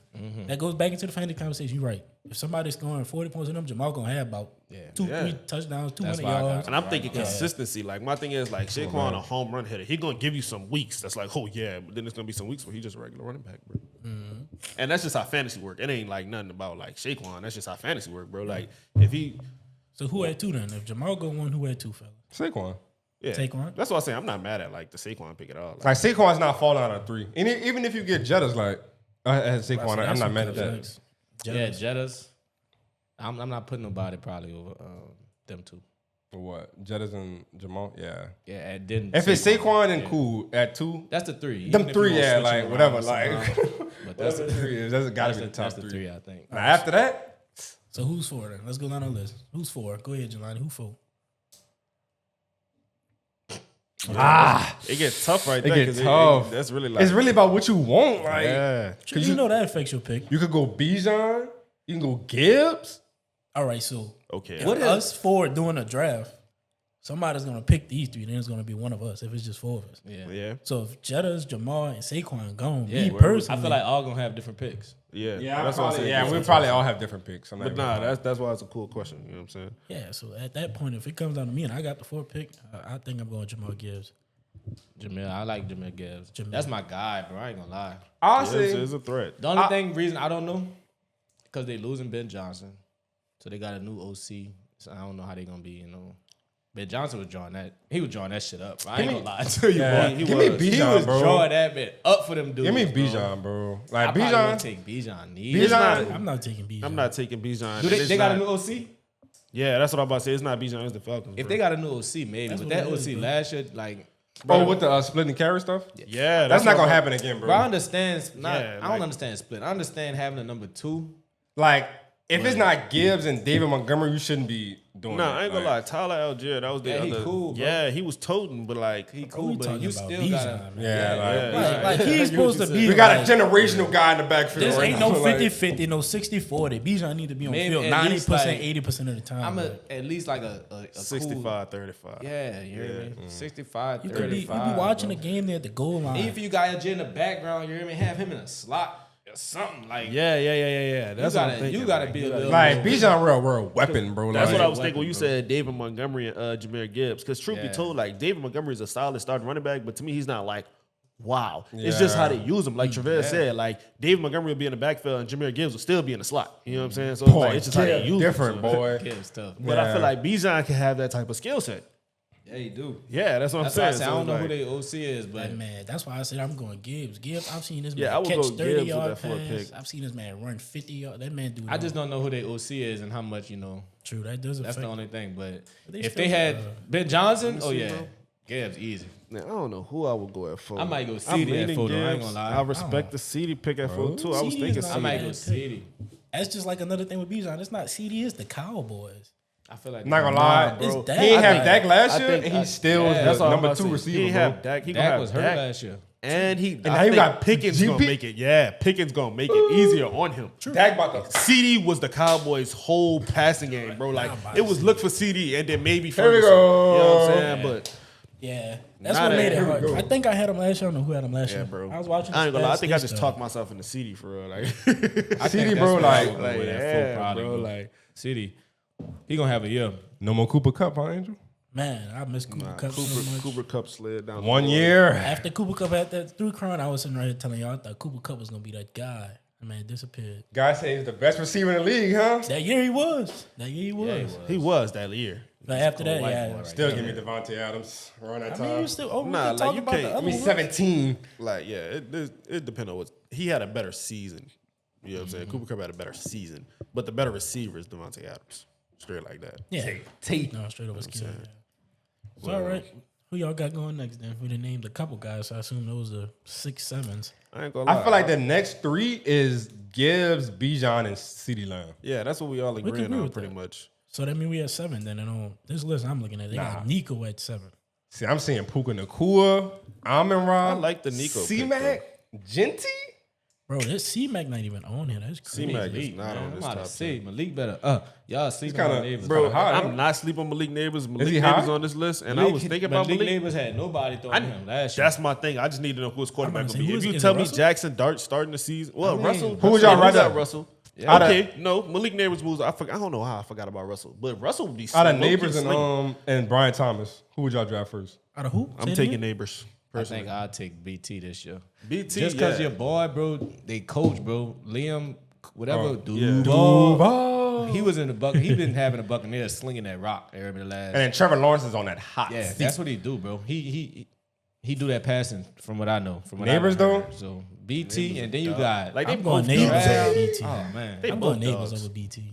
that goes back into the fantasy conversation. You're right. If somebody's scoring 40 points in them, Jamal gonna have about two, Yeah. 3 touchdowns, 200 why I got yards. And I'm thinking consistency. Like my thing is like Saquon a home run hitter. He gonna give you some weeks. That's like, oh yeah, but then there's gonna be some weeks where he just a regular running back, bro. And that's just how fantasy work. It ain't like nothing about like Saquon. That's just how fantasy work, bro. Like if he, So who had two then? If Jamal go one, who had two, fella? Saquon. yeah, Saquon? That's what I'm saying. I'm not mad at like the Saquon pick at all. Like, Like Saquon's not falling out of 3. And even if you get Jettas, like I had Saquon, I'm That's not who mad at comes that. next. Yeah, Jettas. I'm not putting nobody probably over them two. For what? Jettas and Jamal? Yeah. Yeah, and then If it's Saquon, then cool. At 2, That's the three. them Even if you 3, wanna yeah, switch like them whatever. around Like, somehow. But that's that's the 3. That's gotta be the top that's the 3. three, I think. Now, after that, So who's four then? Let's go down the list. Who's four? Go ahead, Jelani. Who four? it gets tough right there. gets 'cause tough. That's really like it's really about what you want. Like, yeah. You know that affects your pick. you could go Bijan, you can go Gibbs. All right, so Okay. if us four doing a draft, somebody's gonna pick these three. Then it's gonna be one of us if it's just 4 of us. Yeah. So if Jetta's, Jamal, and Saquon gone, Yeah, me personally, I feel like all gonna have different picks. Yeah. Yeah, That's what I'm saying. yeah, we probably all have different picks. I'm not But even nah, gonna lie. that's why it's a cool question. You know what I'm saying? yeah. So at that point, if it comes down to me and I got the 4th pick, I think I'm going Jamal Gibbs. Jamil, I like Jamil Gibbs. Jamil. That's my guy, bro. I ain't gonna lie. honestly, It's a threat. The only reason I don't know, because they losing Ben Johnson, so they got a new OC. So I don't know how they gonna be. You know, Ben Johnson was drawing that. He was drawing that shit up. I ain't gonna lie to you, yeah, boy. give me He Bijan, was bro. drawing that bit up for them dudes. Give me bro. Bijan, bro. I Like probably Bijan. wouldn't take Bijan. Bijan- I'm not taking Bijan. I'm not taking Bijan. Do they got a new OC? Yeah, that's what I'm about to say. It's not Bijan. It's the Falcons. If bro. they got a new OC, maybe. That's But what that it is, OC bro. last year, like, Oh, with the splitting carry stuff? yeah, That's not what gonna I'm- happen again, bro, I bro. understand. Yeah, I don't like- understand split. I understand having a number 2. Like, if it's not Gibbs and David Montgomery, you shouldn't be doing Nah, that. I ain't gonna lie. Tyler Algier, that was the Yeah, other. he cool, bro. Yeah, he was toting, but like He we cool, but talking you about still Bijan, gotta. man. Yeah, Like he's supposed to be. we got a like, generational guy in the backfield. This right ain't now. no Like, 50-50, no 60-40. Bijan need to be on Maybe field at least 90%, like- 80% of the time. I'm bro. at least like a 65-35. Cool, yeah, you hear me? 65, You 35. could be watching bro. the game there at the goal line. Even if you got Algier in the background, you hear me? Have him in a slot or something like. Yeah. That's what I'm thinking. You gotta like, be a little. Like Bijan, real weapon, bro. That's like, what I was thinking when you said David Montgomery and Jameer Gibbs. Because truth be Yeah. told, like David Montgomery is a solid starting running back, but to me, he's not like, wow. It's just how they use him. Like Travez said, like David Montgomery will be in the backfield and Jameer Gibbs will still be in the slot. You know what I'm saying? So it's, like, it's just how they use different, him. boy. Gibbs tough. But I Yeah. feel like Bijan can have that type of skill set. Yeah, you do. Yeah, that's what That's I'm why I saying. said I So don't know it's who like- their OC is, but Like, man, that's why I said I'm going Gibbs. Gibbs, I've seen this Yeah, I man would catch go Gibbs 30-yard with that 4th pass. pick. I've seen this man run 50 yards. That man do. I just don't know who their OC is and how much you know. True, that does That's affect. the only thing. But they if still, they had Ben Johnson, oh see, yeah, bro. Gibbs easy. Man, I don't know who I would go at 4. I might go I'm CD at leaning 4 though. I ain't Gibbs. gonna lie. I respect the CD pick at 4 too. I was CD is thinking not I CD. might bad go pick. CD. That's just like another thing with Bijan. It's not CD, it's the Cowboys. I feel like Not gonna lie, It's bro. Dak. He ain't I have think- Dak last I year, think- and he still yeah, was That's the all I'm number about to 2 say. receiver, He ain't bro. have Dak. He gonna Dak have was hurt Dak. last year. And he, now I you think got Pickens gonna GP. make it. Yeah, Pickens gonna make it easier on him. Dak about to. CD was the Cowboys' whole passing game, bro. Like it was look for CD and then maybe Here we Ferguson. go. You know what I'm saying? But Yeah, that's Nah, what made here it we hard. go. I think I had him last year. I don't know who had him last yeah, year. bro. I was watching. I ain't gonna lie. I think I stats just stuff. talked myself into CD for real. Like, I CD, think bro, that's what I like- would go like with at yeah, full probably, bro. Like CD. He gonna have a year. No more Cooper Cup, huh, Angel? Man, I miss Cooper Cup so much. Cooper Cup slid down. 1 the year. After Cooper Cup had that through crown, I was sitting right here telling y'all I thought Cooper Cup was gonna be that guy. That man disappeared. Guy say he's the best receiver in the league, huh? That year he was. That year he was. Yeah, he was. He was that year. But after that, white yeah. boy right Still give me Devontae Adams around that I mean, time. you still. Oh, we Nah, can like, talk you about the can't- other Give me ones. 17. Like yeah, it depends on what he had a better season. You know what I'm saying? Cooper Cup had a better season, but the better receiver is Devontae Adams. Straight like that. Yeah. Tate. No, straight over skill. So, all right. Who y'all got going next then? We done named a couple guys, so I assume those are 6 7s. I ain't gonna lie. I feel like the next 3 is Gibbs, Bijan, and CeeDee Lamb. Yeah, that's what we all can agreeing agree on with pretty that. much. So that means we have 7 then. And on this list I'm looking at, they got Nico at 7. See, I'm seeing Puka Nakua, Amon Ra. I like the Nico pick, C-Mac, Genty. Bro, this C-Mac not even on here. That's crazy. C-Mac is Malik, not man. on this I'm about top to say 10. Malik better. Y'all sleeping kinda- on Neighbors. bro, Bro, high, I'm huh? not sleeping on Malik Neighbors. Malik he Neighbors high? on this list, and I was thinking about Malik Malik. Neighbors had nobody throwing him last year. That's my thing. I just need to know who his quarterback I'm about will to say, be. who If is- you is tell it me Russell? Jackson Dart starting the season, well, mean, Russell. who would y'all who's rather- out, Russell? Out of- Okay, no, Malik Neighbors moves. I don't know how I forgot about Russell, but Russell would be Out of low-key Neighbors slinging. and Brian Thomas, who would y'all draft first? Out of who? I'm Say it taking again? Neighbors. I Personally. think I'll take BT this year. BT, Just because yeah. your boy, bro, they coach, bro. Liam, whatever, yeah. Duval. He was in the buck. He been having a Buccaneers slinging that rock every last. And then Trevor Lawrence is on that hot Yeah, seat. that's what he do, bro. He do that passing from what I know. From what Neighbors, I've heard. though? So BT, and then you got Like they I'm going both Neighbors dogs. over BT. oh man, They I'm both going Neighbors dogs. over BT.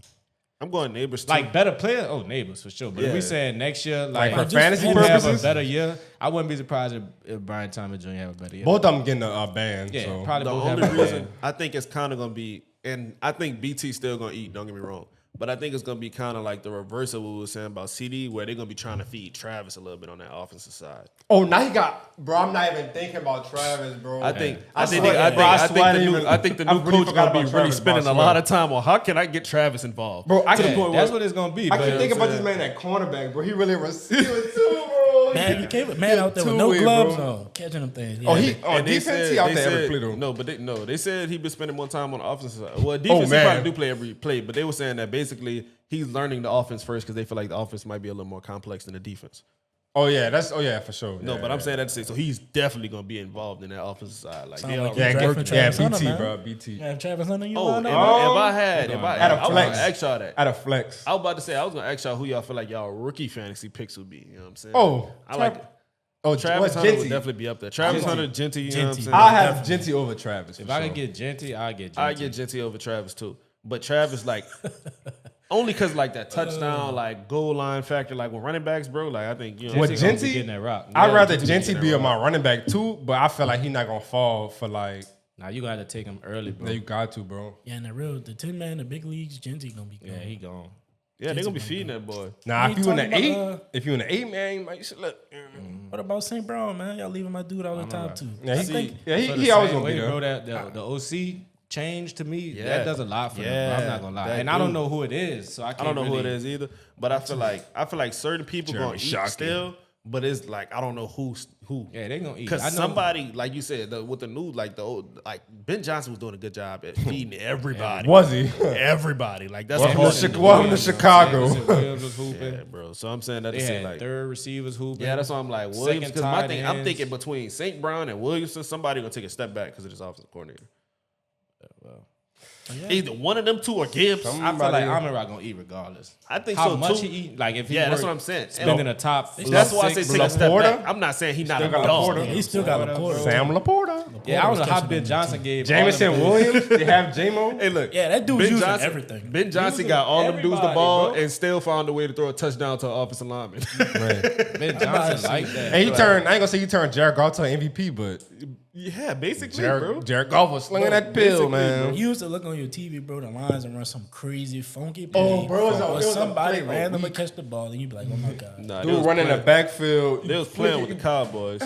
I'm going Neighbors too. like better player. Oh, Neighbors for sure. But if we Yeah. saying next year, like for just fantasy who who have a purposes, better year, I wouldn't be surprised if Brian Thomas Jr. have a better year. both of them getting a ban. yeah, so. probably the both only have a reason bad- I think it's kind of gonna be, and I think BT's still gonna eat. Don't get me wrong, But I think it's gonna be kind of like the reverse of what we were saying about CD, where they're gonna be trying to feed Travis a little bit on that offensive side. Oh, now he got, bro. I'm not even thinking about Travis, bro. I think the new coach gonna be really spending a lot of time on how can I get Travis involved. Bro, I To the can point that's what it's gonna be. I but can think I'm about this saying- man at cornerback, bro. He really a receiver too, bro. Man, you came man out there with no two-way, gloves bro. on, catching them things. Oh, he And on they defense. He out they there every said- play though. No, but they said he been spending more time on the offensive side. Well, defense he man. probably do play every play, but they were saying that basically he's learning the offense first because they feel like the offense might be a little more complex than the defense. Oh yeah, for sure. No, Yeah, but I'm yeah. saying that to say, so he's definitely gonna be involved in that offensive side. Like, Sound they like are- you Yeah, drafting Travis Hunter, BT, man. bro, BT. Yeah, Travis Hunter, you oh, lined if up. I At a was gonna flex. ask y'all that. At a flex. I was about to say I was gonna ask y'all who y'all feel like y'all rookie fantasy picks would be. You know what I'm saying? Oh, I like it. Oh, Travis what's Hunter would Genty? definitely be up there. Travis Genty. Hunter, Genty, you know what I'm Genty. saying? I have Genty over Travis. If I could get Genty, I'll get Genty. I get Genty over Travis too. But Travis, like, only because like that touchdown, like goal line factor, like with running backs, bro. Like I think you know. With Genty gonna be Genty, getting that rock. I'd Yeah, rather Genty Genty getting be that on my running back too, but I feel like he's not gonna fall for like. Now you gonna have to take him early, bro. Yeah, you got to, bro. Yeah, and the 10 man, the big leagues, Genty gonna be good. Yeah, he gone. Yeah, they're gonna be feeding that boy. Nah, We if you in the talking about, 8, if you in the 8 man, you might should look. What about St. Brown, man? Y'all leaving my dude out of the top two. Yeah, I he, think yeah, For the he always same gonna be way, there. bro. That the OC change to me, Yeah. that does a lot for them. Bro. I'm not gonna lie, That and I don't dude. know who it is, so I I can't. don't know who it really- is either, but I feel like certain people Jeremy gonna eat Shockey. still, but it's like I don't know who. Yeah, they gonna eat. Because I know- somebody, like you said, with the new, like the old, like Ben Johnson was doing a good job at feeding everybody. Was he? Everybody, like that's Welcome the to hard Welcome to Chicago. Williams was hooping. Yeah, bro. So I'm saying that They to say had like, third receivers hooping. yeah, that's why I'm like Williams. Second Because my tight thing, I'm ends. thinking between St. Brown and Williamson, somebody gonna take a step back because of this offensive coordinator. Either one of them two or Gibbs. I feel like Amon-Ra gonna eat regardless. I think How so much too. he eat? Like if he Yeah, that's work- what I'm saying. Spending a top. That's why I say six- take a step Laporta? back. I'm not saying he's not a Still got dog. Laporta. he still got Laporta. Sam Laporta. Yeah, I don't know how catching Ben them Johnson gave Jamison all them- Williams. They have J-Mo. Hey, look. Yeah, that dude's Ben using Johnson, everything. Ben Johnson Using got all them dudes the everybody, ball bro. and still found a way to throw a touchdown to an offensive lineman. Ben Johnson like that. And he bro. turned. I ain't gonna say he turned Jared Goff to an MVP, but yeah, basically, bro. Jared Goff was slinging that pill, man. You used to look on your TV, bro, the lines and run some crazy funky Oh, play. bro, it was a- or it was a somebody play a randomly week. catch the ball and you be like, oh my God. Nah, they Dude was running playing- the backfield. They was playing with the Cowboys.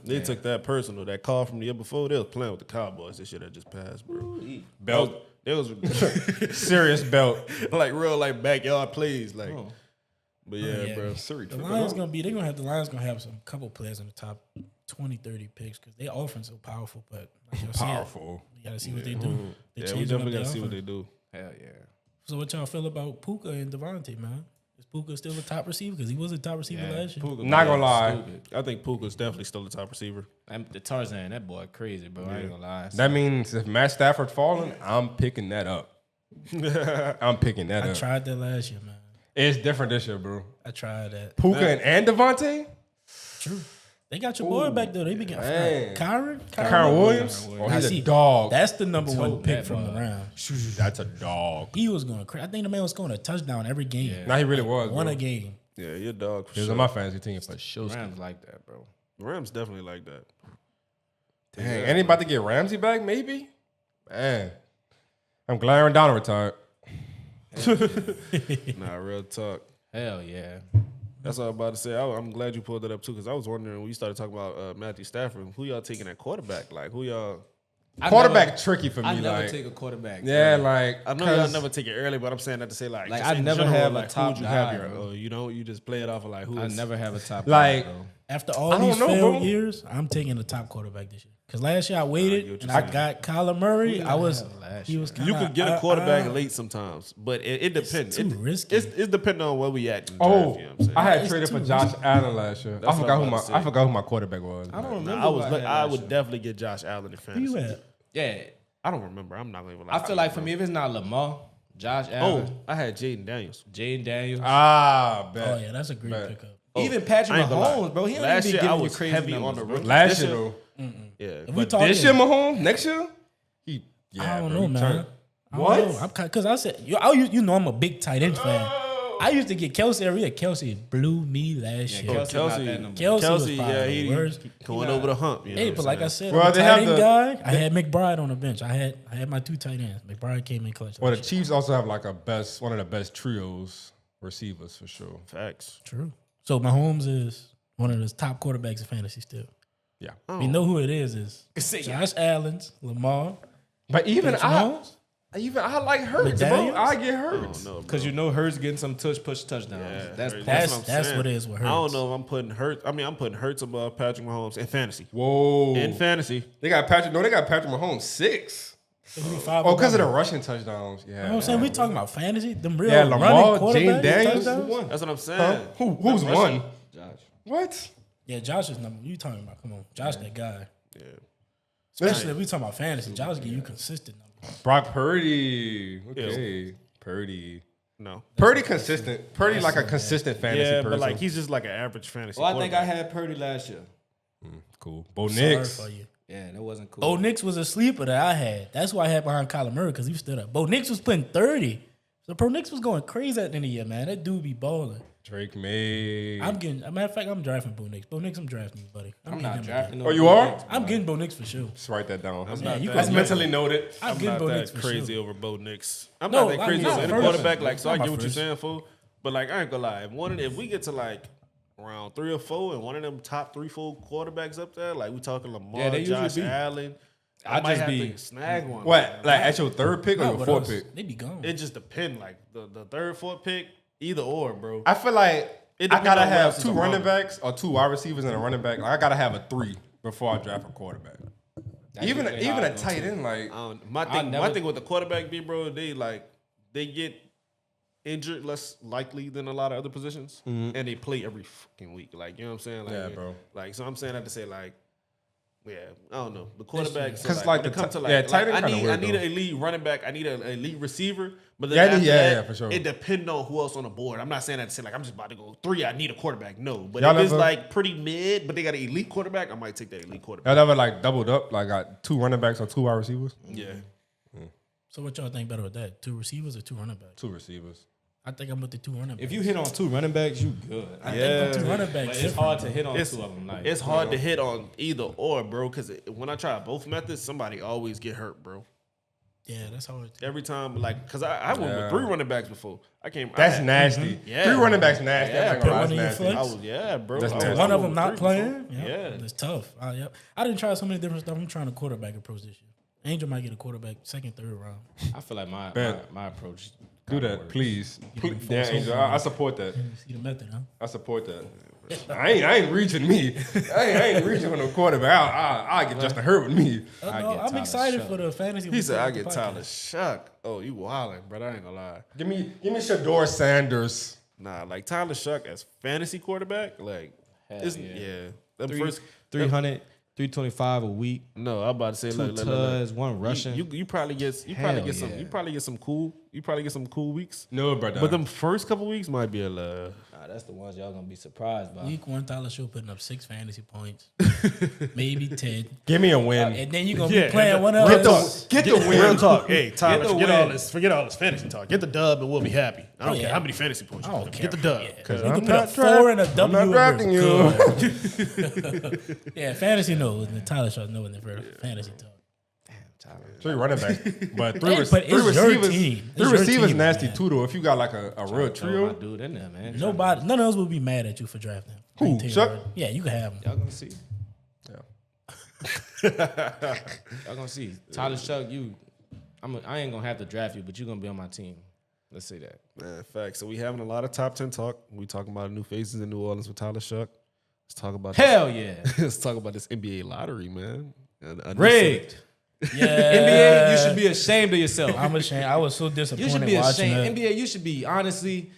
They took that personal. That call from the year before, they was playing with the Cowboys. This shit had just passed, bro. belt, It was serious belt. like real like backyard plays, like. But yeah, Yeah. bro. The Lions the Lions gonna have some couple players in the top 20, 30 picks because their offense so powerful, but like y'all see it. Powerful. You gotta see what they do. They Yeah, we changing definitely up gotta their see what they offense. do. Hell yeah. So what y'all feel about Puka and Devontae, man? Is Puka still a top receiver? Because he was a top receiver last year. Puka Not gonna was lie. stupid. I think Puka's definitely still the top receiver. The Tarzan, that boy crazy, bro. I ain't gonna lie. That means if Matt Stafford falling, I'm picking that up. I'm picking that I up. tried that last year, man. It's different this year, bro. I tried that. Puka and Devontae? True. They got your boy back though. They be getting man. Kyron Williams? Oh, I he's see. a dog. That's the number one Tote pick that from the ball. round. That's a dog. He was going crazy. I think the man was scoring a touchdown every game. Nah, he really was. Won bro. a game. Yeah, you're a dog. For He was sure. on my fantasy team for sure. Rams like that, bro. Rams definitely like that. Dang, and he about to get Ramsey back, maybe? Man. I'm glad Aaron Donald retired. Nah, real talk. Hell yeah. That's what I was about to say. I'm glad you pulled that up too, because I was wondering when you started talking about Matthew Stafford, who y'all taking at quarterback? Like, who y'all? Quarterback tricky for I me. never Like, take a quarterback. yeah, bro. like I know y'all 'cause- never take it early, but I'm saying that to say like Like, just I in never general, have a like, top who'd you have guy, your, bro. you know, you just play it off of like who I is never have a top Like- guy, bro. After all I don't these know, failed bro. years, I'm taking the top quarterback this year. Because last year I waited get what and you're I saying. got Kyler Murray. I was last he was You kinda, could get a quarterback late sometimes, but it depends. too risky. It's depending on where we at. In the Oh, draft, you know what I'm saying? I had It's traded for too Josh Allen last year. I what forgot I'm who about to say. I forgot who my quarterback was. I don't remember. I was. who had I last would year. definitely get Josh Allen in Who you fantasy. at? Yeah. I don't remember. I'm not gonna lie. I feel like for me, if it's not Lamar, Josh Allen, Oh, I had Jaden Daniels. Jaden Daniels, Ah, bet. Oh yeah, that's a great Bet. pickup. even Patrick I ain't gonna lie. Mahomes, bro. He don't Last even be year I giving you was crazy heavy numbers, on the bro. rookie. Last This year year- though. Yeah, If we But talking, this year, Mahomes, next year, he I don't bro, know, he man. turned. I don't What? know. Because I said you know I'm a big tight end fan. I used to get Kelsey every year. Kelsey blew me last year. Kelsey not that number. Kelsey was probably the worst. Going over the hump. You know Hey, what but I'm like I saying? said, Well, I'm a they tight have end the- guy. I had McBride on the bench. I had my 2 tight ends. McBride came in clutch. Well, the last year. Chiefs also have like one of the best trios receivers for sure. Facts. True. So Mahomes is one of the top quarterbacks in fantasy still. Yeah, We know who it is Josh Allen's, Lamar. but even Mahomes? I like Hurts, bro. McDaniels? I get Hurts. No, Because you know Hurts getting some push touchdowns. Yeah, That's Hurts. that's That's saying. what it is with I don't Hurts. know if I'm putting Hurts. I mean, I'm putting Hurts above Patrick Mahomes in fantasy. Whoa, In fantasy, they got Patrick Mahomes 6. Oh, because of the rushing touchdowns. Yeah, You know what I'm saying? We talking about fantasy? Them real Yeah, running Lamar, quarterbacks, Jane Daniels. touchdowns? that's what I'm saying. Who's won? Josh. What? Yeah, Josh is number. You talking about? Come on, Josh, that guy. Yeah. Especially if we talking about fantasy, Josh give you consistent numbers. Brock Purdy. Okay, Purdy. No. Purdy consistent. Purdy like a consistent fantasy Yeah, person. but like he's just like an average fantasy. Well, I think I quarterback. had Purdy last year. cool. Bo Sorry Nix. for you. Yeah, that wasn't cool. Bo Nix was a sleeper that I had. That's why I had behind Kyler Murray because he stood up. Bo Nix was putting 30. So Bo Nix was going crazy at the end of the year, man. That dude be balling. Drake May. I'm getting. As a matter of fact, I'm drafting Bo Nix. Bo Nix, I'm drafting you, buddy. I'm getting not him drafting no Oh, you are? Nix, I'm bro. getting Bo Nix for sure. Just write that down. Yeah, you That's can- mentally noted. I'm I'm getting not Bo that Nix for crazy sure. over Bo Nix. I'm No, not that I'm crazy not over any first. quarterback. Like, so I Not my get what you're first. saying, fool. But like, I ain't gonna lie. If we get to like round 3 or 4, and one of them top 3-4 quarterbacks up there, like we talking Lamar, Yeah, they usually Josh be. Allen, I I'd might just have be- to snag one. What? Like at your third pick or No, your but fourth us, pick? They be gone. It just depends. Like the third, fourth pick, either or, bro. I feel like It I depends gotta on what have else is 2 around. running backs or 2 wide receivers and a running back. Like I gotta have a 3 before I draft a quarterback. That's Even usually how I a go, tight too. end, like My never- thing with the quarterback be, bro, they get injured less likely than a lot of other positions, and they play every fucking week. Like, you know what I'm saying? Like, Yeah, bro. Like, so I'm saying that to say, like, yeah, I don't know. The quarterbacks, 'Cause, like, like, when it the comes to ti- like, yeah, tight end I kinda need weird, an though. elite running back. I need an elite receiver. But then Yeah, after yeah, that, yeah, for sure. It depends on who else on the board. I'm not saying that to say like I'm just about to go 3. I need a quarterback. No, but Y'all if it's ever- like pretty mid, but they got an elite quarterback, I might take that elite quarterback. y'all ever like doubled up, like got 2 running backs or 2 wide receivers? Yeah. So what y'all think better with that? 2 receivers or 2 running backs? 2 receivers. I think I'm with the 2 running backs. If you hit on 2 running backs, you good. I think them 2 running But backs. it's different. hard to hit on It's- 2 of them. Like, It's hard to hit on either or, bro, because when I try both methods, somebody always get hurt, bro. Yeah, that's hard. Every time, like, because I went with 3 running backs before. That's nasty. Yeah. 3 running backs nasty. Yeah, I'm not put gonna lie, one in your that's nasty. flex. I was, yeah, bro. That's I was- nasty. I One of went them with not 3 before. playing. Yeah. It's tough. I didn't try so many different stuff. I'm trying a quarterback approach this year. Angel might get a quarterback 2nd, 3rd round. I feel like my Bet. my approach. Do kinda that, works. please. can Yeah, force Angel, over. I support that. You see the method, huh? I support that. I ain't reaching me. I ain't reaching for no quarterback. I get Justin Herbert with me. No, get I'm Tyler excited Shuck. for the fantasy. He said, weekend I with the get podcast. Tyler Shuck. Oh, you wildin', brother. I ain't gonna lie. Give me Shador Sanders. Nah, like Tyler Shuck as fantasy quarterback, like, it's, yeah. yeah. Them Three- first, 300, 325 a week. no, I'm about to say, 2 look. tuds, 1 rushing. You probably get some yeah. you probably get some cool weeks. No, brother. But them first couple weeks might be a Nah, that's the ones y'all gonna be surprised by. Week 1, Tyler Show putting up 6 fantasy points, maybe 10, give me a win. and then you're gonna Yeah, be playing one Get else. the win. real talk. Hey, Tyler, the forget win. all this fantasy talk. Get the dub and we'll be happy. I don't Oh, care yeah. how many fantasy points you I don't put up. care. Get the dub. Yeah. You I'm can put not a 4 and a I'm W. not and drafting we're you. good. Yeah, fantasy knows. And Tyler Show knows the fantasy talk. 3 running backs, but 3 Hey, but it's your receivers. team. It's 3 your receivers team, nasty man. too, though. If you got like a real Throw trio, my dude in there, man. Nobody, none of us will be mad at you for drafting. Who? I can tell you Chuck? that. Yeah, you can have him. Y'all gonna see. yeah. Y'all gonna see. Tyler Shuck, I ain't gonna have to draft you, but you're gonna be on my team. Let's say that. Man, facts. So we having a lot of top 10 talk. We talking about new faces in New Orleans with Tyler Shuck. Let's talk about Hell yeah. Let's talk about this NBA lottery, man. Rigged. Yeah, NBA, you should be ashamed of yourself. I'm ashamed. I was so You disappointed should be watching ashamed. that. NBA, you should be honestly.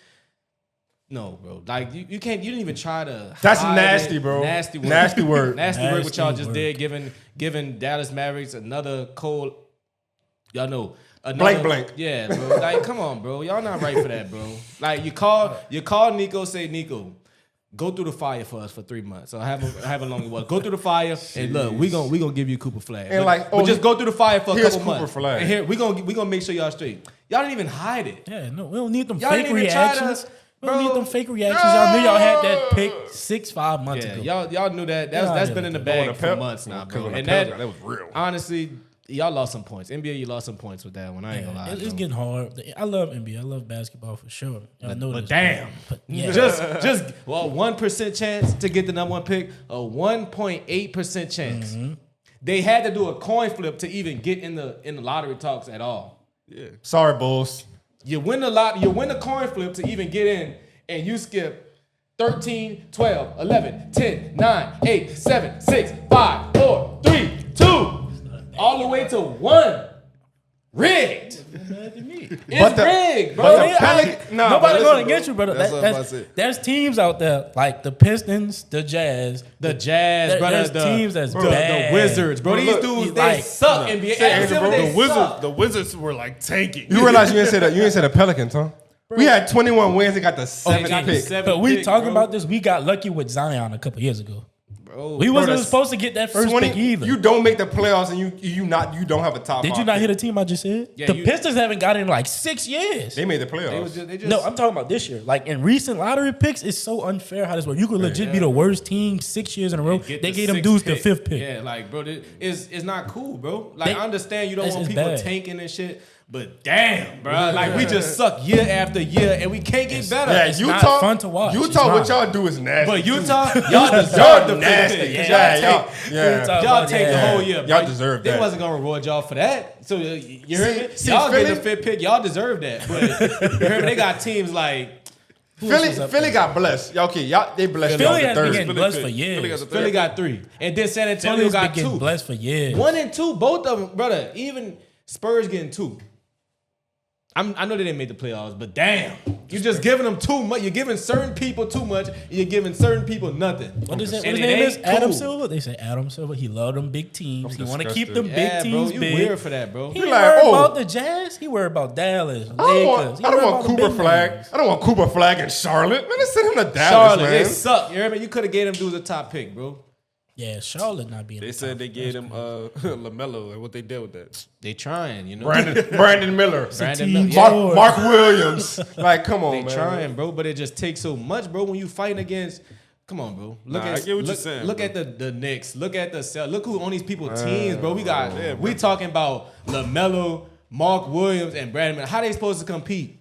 No, bro. Like you can't. You didn't even try to. That's hide nasty, it. bro. Nasty word. Nasty word. Nasty word. What y'all Nasty just word. did, giving Dallas Mavericks another cold. Y'all know. Another, Blank. Yeah, bro. Like, come on, bro. Y'all not right for that, bro. Like, you call Nico, say, Nico, go through the fire for us for 3 months. Or have a long walk. Go through the fire, and look, we gonna give you Cooper Flag. And but, like, but oh, just go through the fire for a here's couple Cooper months. Flag. And here we gonna make sure y'all straight. Y'all didn't even hide it. Yeah, no, we don't need them Y'all fake didn't even try reactions. to. We don't need them fake reactions. Y'all knew y'all had that pick 5 months Yeah, ago. y'all knew that. That's been in the bag for months now, bro. And that was real. honestly, y'all lost some points. NBA, you lost some points with that one. I ain't gonna lie. It's bro. getting hard. I love NBA. I love basketball for sure. Y'all know But this. damn. But yeah. Just 1% chance to get the number one pick, a 1.8% chance. They had to do a coin flip to even get in the lottery talks at all. Yeah. Sorry, Bulls. You win the coin flip to even get in, and you skip 13, 12, 11, 10, 9, 8, 7, 6, 5, 4, 3, 2, all the way to 1. Rigged. It's rigged, bro. Nobody going against you, brother. That's what I'm about to say. There's teams out there like the Pistons, the Jazz. Brother. There's teams that's bad. The Wizards, bro. These dudes, they suck. NBA. The Wizards were like tanking. You realize you ain't say the Pelicans, huh? We had 21 wins. They got the seventh pick. But we talking about this. We got lucky with Zion a couple years ago. We wasn't supposed to get that first pick either. You don't make the playoffs and you don't have a top. Did you not hear the team I just said? Yeah, the Pistons haven't got in like 6 years. They made the playoffs. No, I'm talking about this year. Like in recent lottery picks, it's so unfair how this works. You could legit be the worst team 6 years in a row. They gave them dudes the 5th pick. Yeah, like bro, it's not cool, bro. Like I understand you don't want it's people bad. tanking and shit. But damn, bro, like we just suck year after year and we can't get better. Yeah, It's Utah, not fun to watch. Utah, It's what not. y'all do is nasty. But Utah, y'all deserve the nasty. pick. Y'all Y'all take the whole year. Y'all bro. deserve They that. wasn't gonna reward y'all for that. So you heard me? See, Y'all get Philly- the 5th pick. Y'all deserve that. But you heard me? They got teams like Philly got blessed. Y'all they blessed. Philly y'all has the been third. getting blessed for years. Philly got 3, and then San Antonio Philly's been got getting 2. blessed for years. 1 and 2, both of them, brother. Even Spurs getting 2. I know they didn't make the playoffs, but damn, you're just giving them too much. You're giving certain people too much. And you're giving certain people nothing. What is that? And What his it name is? ain't Adam cool. Silver. They say Adam Silver. He loved them big teams. He want to keep disgusted. them big Yeah, teams bro, you big. weird for that, bro. He You ain't like, worried oh. about the Jazz. He worried about Dallas, I Lakers. don't He want worried about the Cooper big Flag. names. I don't want Cooper Flag in Charlotte. Man, let's send him to Dallas, Charlotte, man. they suck. You hear me? You could have gave them dudes a top pick, bro. Yeah, Charlotte not being. They the said top. they gave him LaMelo and what they did with that. They trying, you know. Brandon Miller. Brandon team Miller. sport. Mark Williams. Like, come on, They man. trying, bro, but it just takes so much, bro. When you fighting against, come on, bro. Look Nah, at I get what look, you're saying, Look bro. at the Knicks. Look at the Cell. Look who on these people teams, bro. We got we talking about LaMelo, Mark Williams, and Brandon Miller. How they supposed to compete?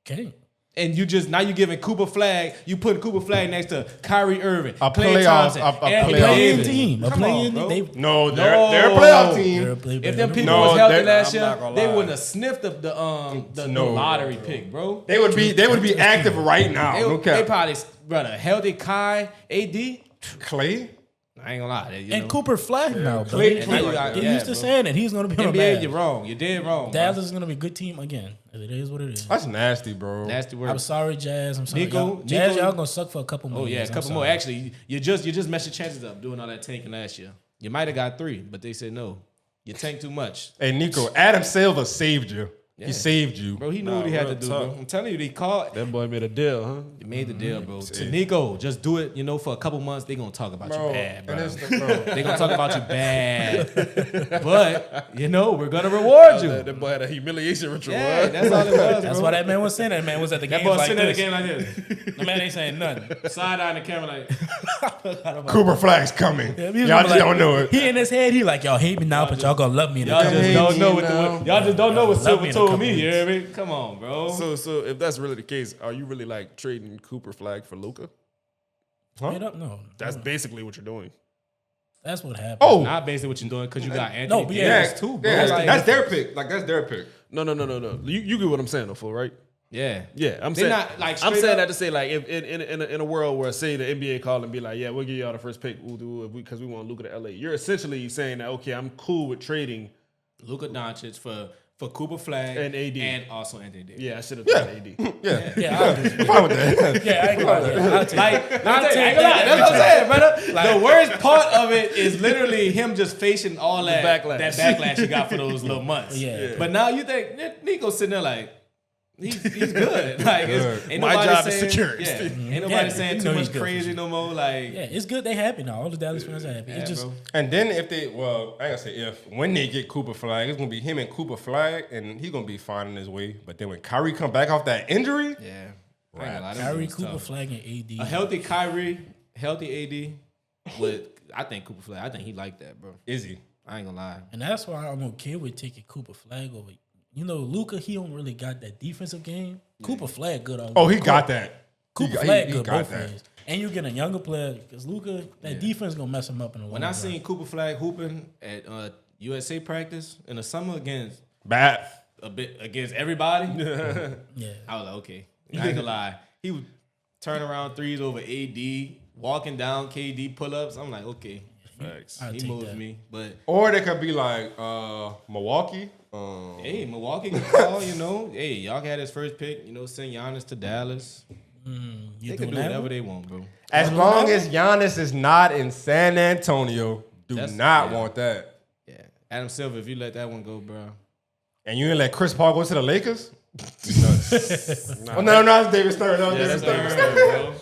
Okay. And you just now you giving Cooper Flag. You putting Cooper Flag next to Kyrie Irving, A Klay playoff- Thompson, a Anthony playoff Playing Davis. team. A Come playing on, bro. team. No, they're a playoff team. If them people No, was healthy that- last I'm year, not gonna they lie. wouldn't have sniffed the No, lottery bro. pick, bro. They would be active right now. They, Okay. they probably brother healthy Kai AD. Clay. I ain't gonna lie. You And know, Cooper Flag now, bro. Clay- And Clay he- right Get there. used to Yeah, saying it. He's going to be on the NBA, bad. you're wrong. You did wrong. bro. Dallas is going to be a good team again. It is what it is. That's nasty, bro. Nasty word. I'm sorry, Jazz. I'm sorry. Nico- Jazz, Nico- y'all going to suck for a couple more Oh yeah, a years. I'm couple more. sorry. Actually, you just messed your chances up doing all that tanking last year. You might have got 3, but they said no. You tanked too much, Hey, Nico, Adam Silver saved you. Yeah. He saved you. bro. He knew what he had to do, bro. I'm telling you, they called. That boy made a deal, huh? They made the deal, bro. To Nico, just do it. You know, for a couple months, they gonna talk about Bro, you bad, bro. and it's the, bro. They gonna talk about you bad, but you know we're gonna reward you. That boy had a humiliation ritual. Yeah, huh? that's all it was. That's bro. why that man was saying. That man was at the That game boy like sitting at this. the game like this, The man ain't saying nothing. side eye in the camera like. Cooper Flag's coming. Yeah, he y'all was just like- don't know it. He in his head, he like, y'all hate me now, but y'all gonna love me in the Y'all coming just Hey, don't know you what know. the, y'all just don't know what Love Silver me in a told couple me. You weeks. hear me? Come on, bro. So if that's really the case, are you really like trading Cooper Flag for Luka? Straight up, no. That's basically what you're doing. That's what happened. Oh, Not basically what you're doing because you got Anthony but yeah, Davis too, bro. yeah, Like, that's their pick. Like that's their pick. No. You get what I'm saying, though, fool, right? yeah. Yeah, I'm They saying. not, like, I'm straight saying up- that to say, like, if in a world where say the NBA call and be like, yeah, we'll give y'all the first pick, because we want Luka to LA. You're essentially saying that, okay, I'm cool with trading. Luka Doncic for Cooper Flag And AD. and also Anthony Davis. Yeah, I should have Yeah. done AD. Yeah, Yeah, I'll do I'm fine with that. Yeah, I ain't gonna lie. I'll take Like, it. I ain't take gonna lie, that that's what I'm saying, brother. Like- the worst part of it is literally him just facing all that backlash. that backlash he got for those little months. Yeah. But now you think Nico's sitting there like, he's good. Like, ain't My nobody job is saying, secure. Yeah, ain't nobody Yeah, saying you too know much he's good for crazy sure. no more. Like, Yeah, it's good. They happy now. All the Dallas fans are happy. yeah, It's just bro. And then if they, well, I ain't gonna say if, when they get Cooper Flag, it's gonna be him and Cooper Flag, and he's gonna be fine in his way. But then when Kyrie come back off that injury, Yeah. I ain't gonna lie, them Kyrie, dudes Cooper, tough. Flag, and AD. A healthy Kyrie, healthy AD. I think Cooper Flag. I think he like that, bro. Is he? I ain't gonna lie. And that's why I'm okay with taking Cooper Flag over. You know, Luka, he don't really got that defensive game. Cooper Flag good. Oh, he got that. Cooper He Flag good got both that. ways. And you get a younger player because Luka, that defense gonna mess him up in the long When I run. seen Cooper Flag hooping at USA practice in the summer Bad. against everybody, Yeah. I was like, okay. I ain't gonna lie. He would turn around threes over AD, walking down KD pull-ups. I'm like, okay. Facts. I'll He take moves that. me. But Or they could be like Milwaukee. hey, Milwaukee can call, you know. Hey, y'all had his first pick, you know, send Giannis to Dallas. You They can doing do that? whatever they want, bro. As long as Giannis is not in San Antonio, do That's- not yeah. want that. Yeah. Adam Silver, if you let that one go, bro. And you didn't let Chris Paul go to the Lakers? Oh, no, it's David Stern. No, David Stern. bro.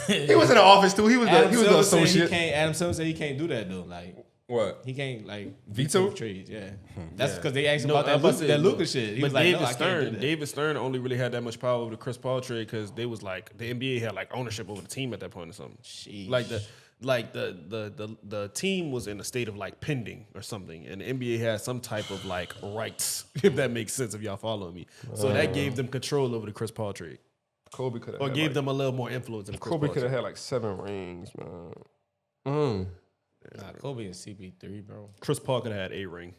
He was in the office too. He was the Adam Silver said he associate. can't. Adam Silver said he can't do that though. Like What? he can't like Veto? trades. Yeah, that's because they asked him No, about I was about to say, that Luka shit. He But was like, David no, I can't do Stern, that. David Stern only really had that much power over the Chris Paul trade because they was like the NBA had like ownership over the team at that point or something. Sheesh. Like the team was in a state of like pending or something, and the NBA had some type of like rights, if that makes sense, if y'all follow me. So that gave them control over the Chris Paul trade, Kobe could have. or gave them a little more influence in the Chris Kobe Paul could have trade. had like 7 rings, man. Nah, Kobe and CP3, bro. Chris Paul could have had a ring.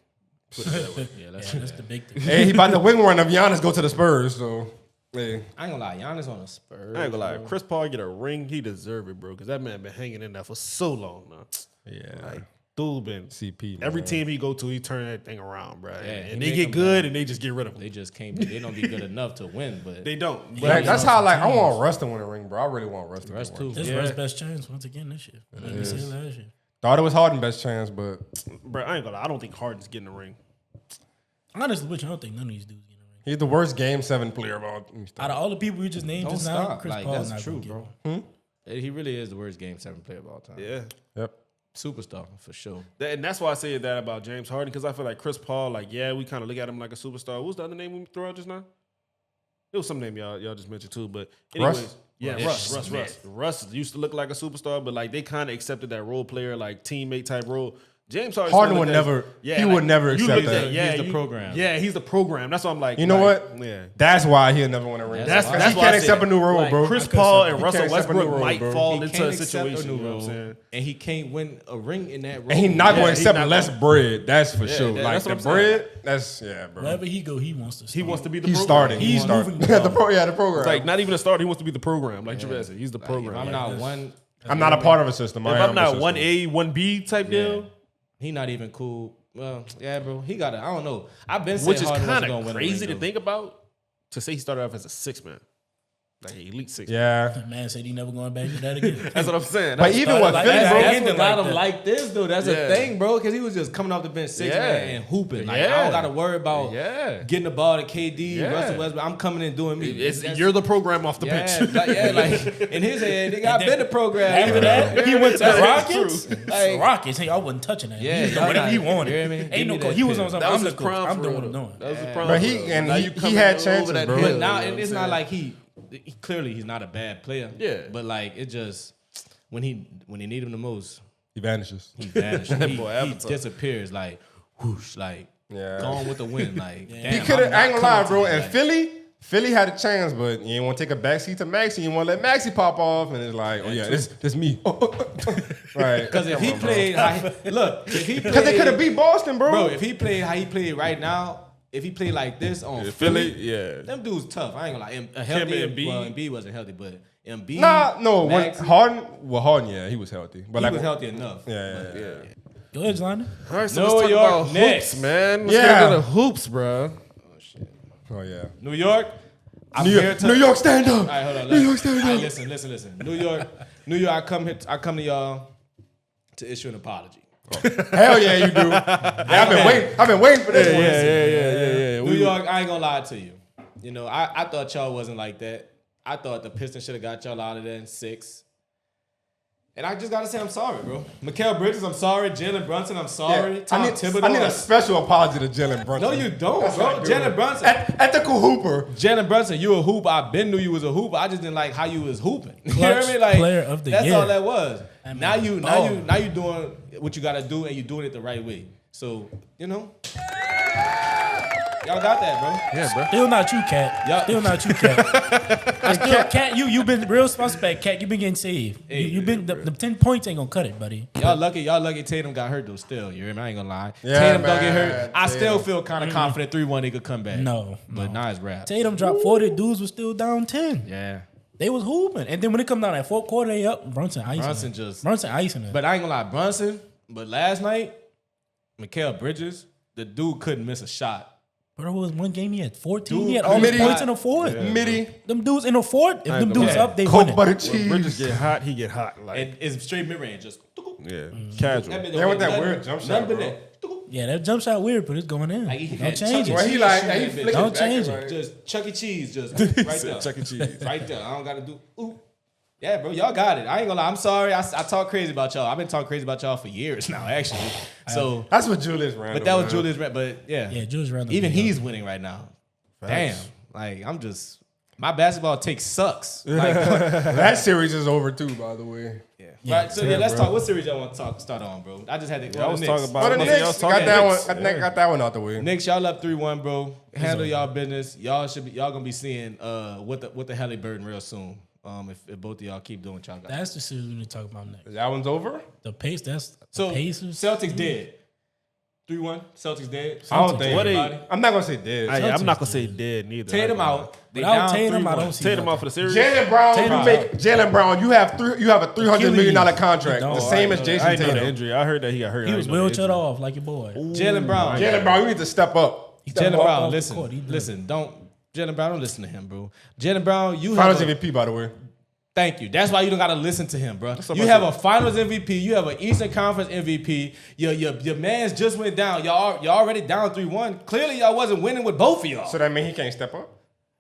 Put it that way. Yeah, that's Yeah, that's the big thing. Hey, he about to wing run if Giannis go to the Spurs. So, hey. I ain't gonna lie, Giannis on the Spurs. I ain't gonna lie, bro. Chris Paul get a ring, he deserve it, bro, because that man been hanging in there for so long now. Yeah. Like, dude been CP. every man. team he go to, he turn that thing around, bro. Yeah, he and they make get them good, and they just get rid of him. They just can't. They don't be good enough to win, but They don't. But Like, that's how, like, I want Russ to win a ring, bro. I really want Russ to Russ win one. too. This Yeah. Russ best chance once again this year. Like we said last year. Thought it was Harden best chance, but bro, I ain't gonna lie. I don't think Harden's getting a ring. Honestly, which I don't think none of these dudes get a ring. he's the worst Game 7 player of all. Out of all the people you just named don't just now, stop. Chris Like Paul that's not true, gonna bro. get one. He really is the worst Game 7 player of all time. Yeah. Yep. Superstar for sure. And that's why I say that about James Harden, because I feel like Chris Paul, like, yeah, we kind of look at him like a superstar. What was the other name we threw out just now? It was some name y'all just mentioned too, but anyways, Russ? yeah, Russ. Russ used to look like a superstar, but like they kind of accepted that role player, like teammate type role. James Harden, Harden still would looked at- never- Yeah, he like, would never you accept look at- that. Yeah, He's the you- program. Yeah, he's the program. That's why I'm like, You know like, what? Yeah. That's why he'll never win a ring. That's Because why he I can't said accept a new role, Like, bro. Chris He Paul and can't Russell accept a new Westbrook role, might bro. fall He into can't a accept situation. new You know what I'm role, saying? and he can't win a ring in that role. And he's not Yeah, going to he's accept not less gonna- bread. That's for sure. yeah, Like that's the what I'm saying. bread, that's bro. Wherever he go, he wants to. He start. wants to be the He's program. starting. He's starting. moving Yeah, the ball. the program. Like not even a starter. He wants to be the program. Like Javez said, he's the If program. I'm not one, I'm not a part of a system. If I am I'm the not system. 1A, 1B type deal, he not even cool. Well, yeah, bro. He got it. I don't know. I've been saying which is Harden wasn't gonna kind win of a crazy ring, to think about, to say he started off as a 6-man, like an elite 6. Yeah. That man said he never going back to that again. That's what I'm saying. But even with like Philly, that. bro, That's Ended what like like him that. like this, though. That's Yeah. a thing, bro. Because he was just coming off the bench 6 Yeah. man and hooping. Like I Yeah. don't got to worry about Yeah. getting the ball to KD, Yeah. Russell Westbrook. I'm coming in doing me. You're the program off the yeah, bench. like in his head, they got And then- been the program. After that, he went to the Rockets. Like- Rockets, hey, I wasn't touching that. Yeah, he was y'all doing whatever he not- wanted. you hear me? Ain't Give no me coach. that He was pick. on something. That was I'm his the coach. prime I'm for doing real, what I'm though. doing. That was his prime. But for he- real. and Now he- you he coming had over chances, that bro. hill, But now you know what it's I'm not saying? like he clearly he's not a bad player. Yeah. But like it just when he need him the most, He vanishes. he vanishes. he boy, he Avatar. disappears like whoosh, like Yeah. gone with the wind. Like He damn, could have. I'm I ain't not gonna lie, coming bro. to you, And like- Philly had a chance, but you didn't want to take a backseat to Maxi. You want to let Maxi pop off, and it's like, oh yeah, this me. Right? Because if he played, if he because they could have played, beat Boston, bro, if he played how he played right now, if he played like this on Philly, Philly, yeah. them dudes tough. I ain't gonna lie. A healthy and Embiid. well, Embiid wasn't healthy, but Embiid, no. When Maxey, Harden, yeah, he was healthy, but he like, was healthy enough. yeah. Go ahead, Zelanda. All right, so New let's talk York about Knicks. hoops, man. Let's Yeah. get into the hoops, bro. Oh yeah. New York, I'm New here York, to. New York, stand up. All right, hold on. New York, stand All right, up. listen. New York. I come to y'all to issue an apology. Hell yeah, you do. Yeah, I've been waiting for this one. Yeah. New York, I ain't gonna lie to you. You know, I thought y'all wasn't like that. I thought the Pistons should have got y'all out of there in 6. And I just gotta say I'm sorry, bro. Mikal Bridges, I'm sorry. Jalen Brunson, I'm sorry. Yeah, Tom I Thibodeau. need a special apology to Jalen Brunson. No, you don't, That's bro. what I do. Jalen Brunson. Ethical hooper. Jalen Brunson, you a hooper. I been knew you was a hooper. I just didn't like how you was hooping. You know what I mean? Like player of the that's year. all that was. I mean, Now you ball. doing what you gotta do, and you doing it the right way. So you know, y'all got that, bro. Yeah, bro. Still not you, Cat. Yup. Still not you, Cat. Still, Cat, you been real suspect, Cat. You been getting saved. Hey, You been the 10 points ain't gonna cut it, buddy. Y'all lucky Tatum got hurt though. Still, you hear me? I ain't gonna lie. Yeah, Tatum don't get man, hurt. I Tatum. still feel kind of confident 3-1 they could come back. No, but now it's rap. Tatum dropped 40. Dudes was still down 10. Yeah, They was hooping, and then when it come down that fourth quarter, they up. Brunson icing. Brunson icing it. But I ain't gonna lie, Brunson. But last night, Mikal Bridges, the dude couldn't miss a shot. But it was one game he had 14. Dude, he had all his midi- points in the fourth. Midi. Them dudes in the fourth. If them gonna dudes lie. up, they Coke win. butter When cheese. Bridges get hot, he get hot. Like, And it's straight mid range, just yeah, casual. Yeah, with that weird jump shot, bro. Yeah, that jump shot weird, but it's going in. Like, he Don't had change Chuck Well, it. he like Cheese he shit, flick don't his back change and it. like- Just Chuck E. Cheese, just right there. Chuck E. Cheese. Right there. I don't gotta do. Ooh. Yeah, bro, y'all got it. I ain't gonna lie. I'm sorry. I talk crazy about y'all. I've been talking crazy about y'all for years now, actually. So, That's what Julius Randle. but that was man. Julius Randle. But yeah, Yeah, Julius Randle. even he's winning right now. Damn. Like I'm just my basketball take sucks. Like, That series is over too, by the way. right. So yeah, let's talk. What series y'all want to start on, bro? I just had to. I was talking about. Oh, the y'all Knicks was got talking that Knicks. one. Got that one out the way. Knicks, y'all up 3-1, bro. Handle y'all business. Y'all gonna be seeing what the Halliburton real soon. If both of y'all keep doing what y'all got. That's the series we need to talk about next. That one's over. The pace. That's So the Pacers. Celtics dead. 3-1. Celtics dead. I don't think. What they- I'm not gonna say dead. I'm not gonna say dead neither. Tatum out. They Without down Tatum, I 3-1. don't see Tatum nothing. out for the series. Jalen Brown, Tatum you make Jalen Brown. You have a $300 million contract, No, the same I as know Jason I didn't know the Tatum. injury. I heard that he got hurt. He I was didn't know the wheelchaired injury. off like your boy. Jalen Brown. Jalen Brown, you need to step up. Jalen off Brown, the listen, court. He done. listen. Jalen Brown, don't listen to him, bro. Jalen Brown, you Finals have a, MVP, by the way. thank you. That's why you don't gotta listen to him, bro. what You I'm have saying. a Finals MVP. You have an Eastern Conference MVP. Your man's just went down. Y'all already down 3-1. Clearly, y'all wasn't winning with both of y'all. So that means he can't step up.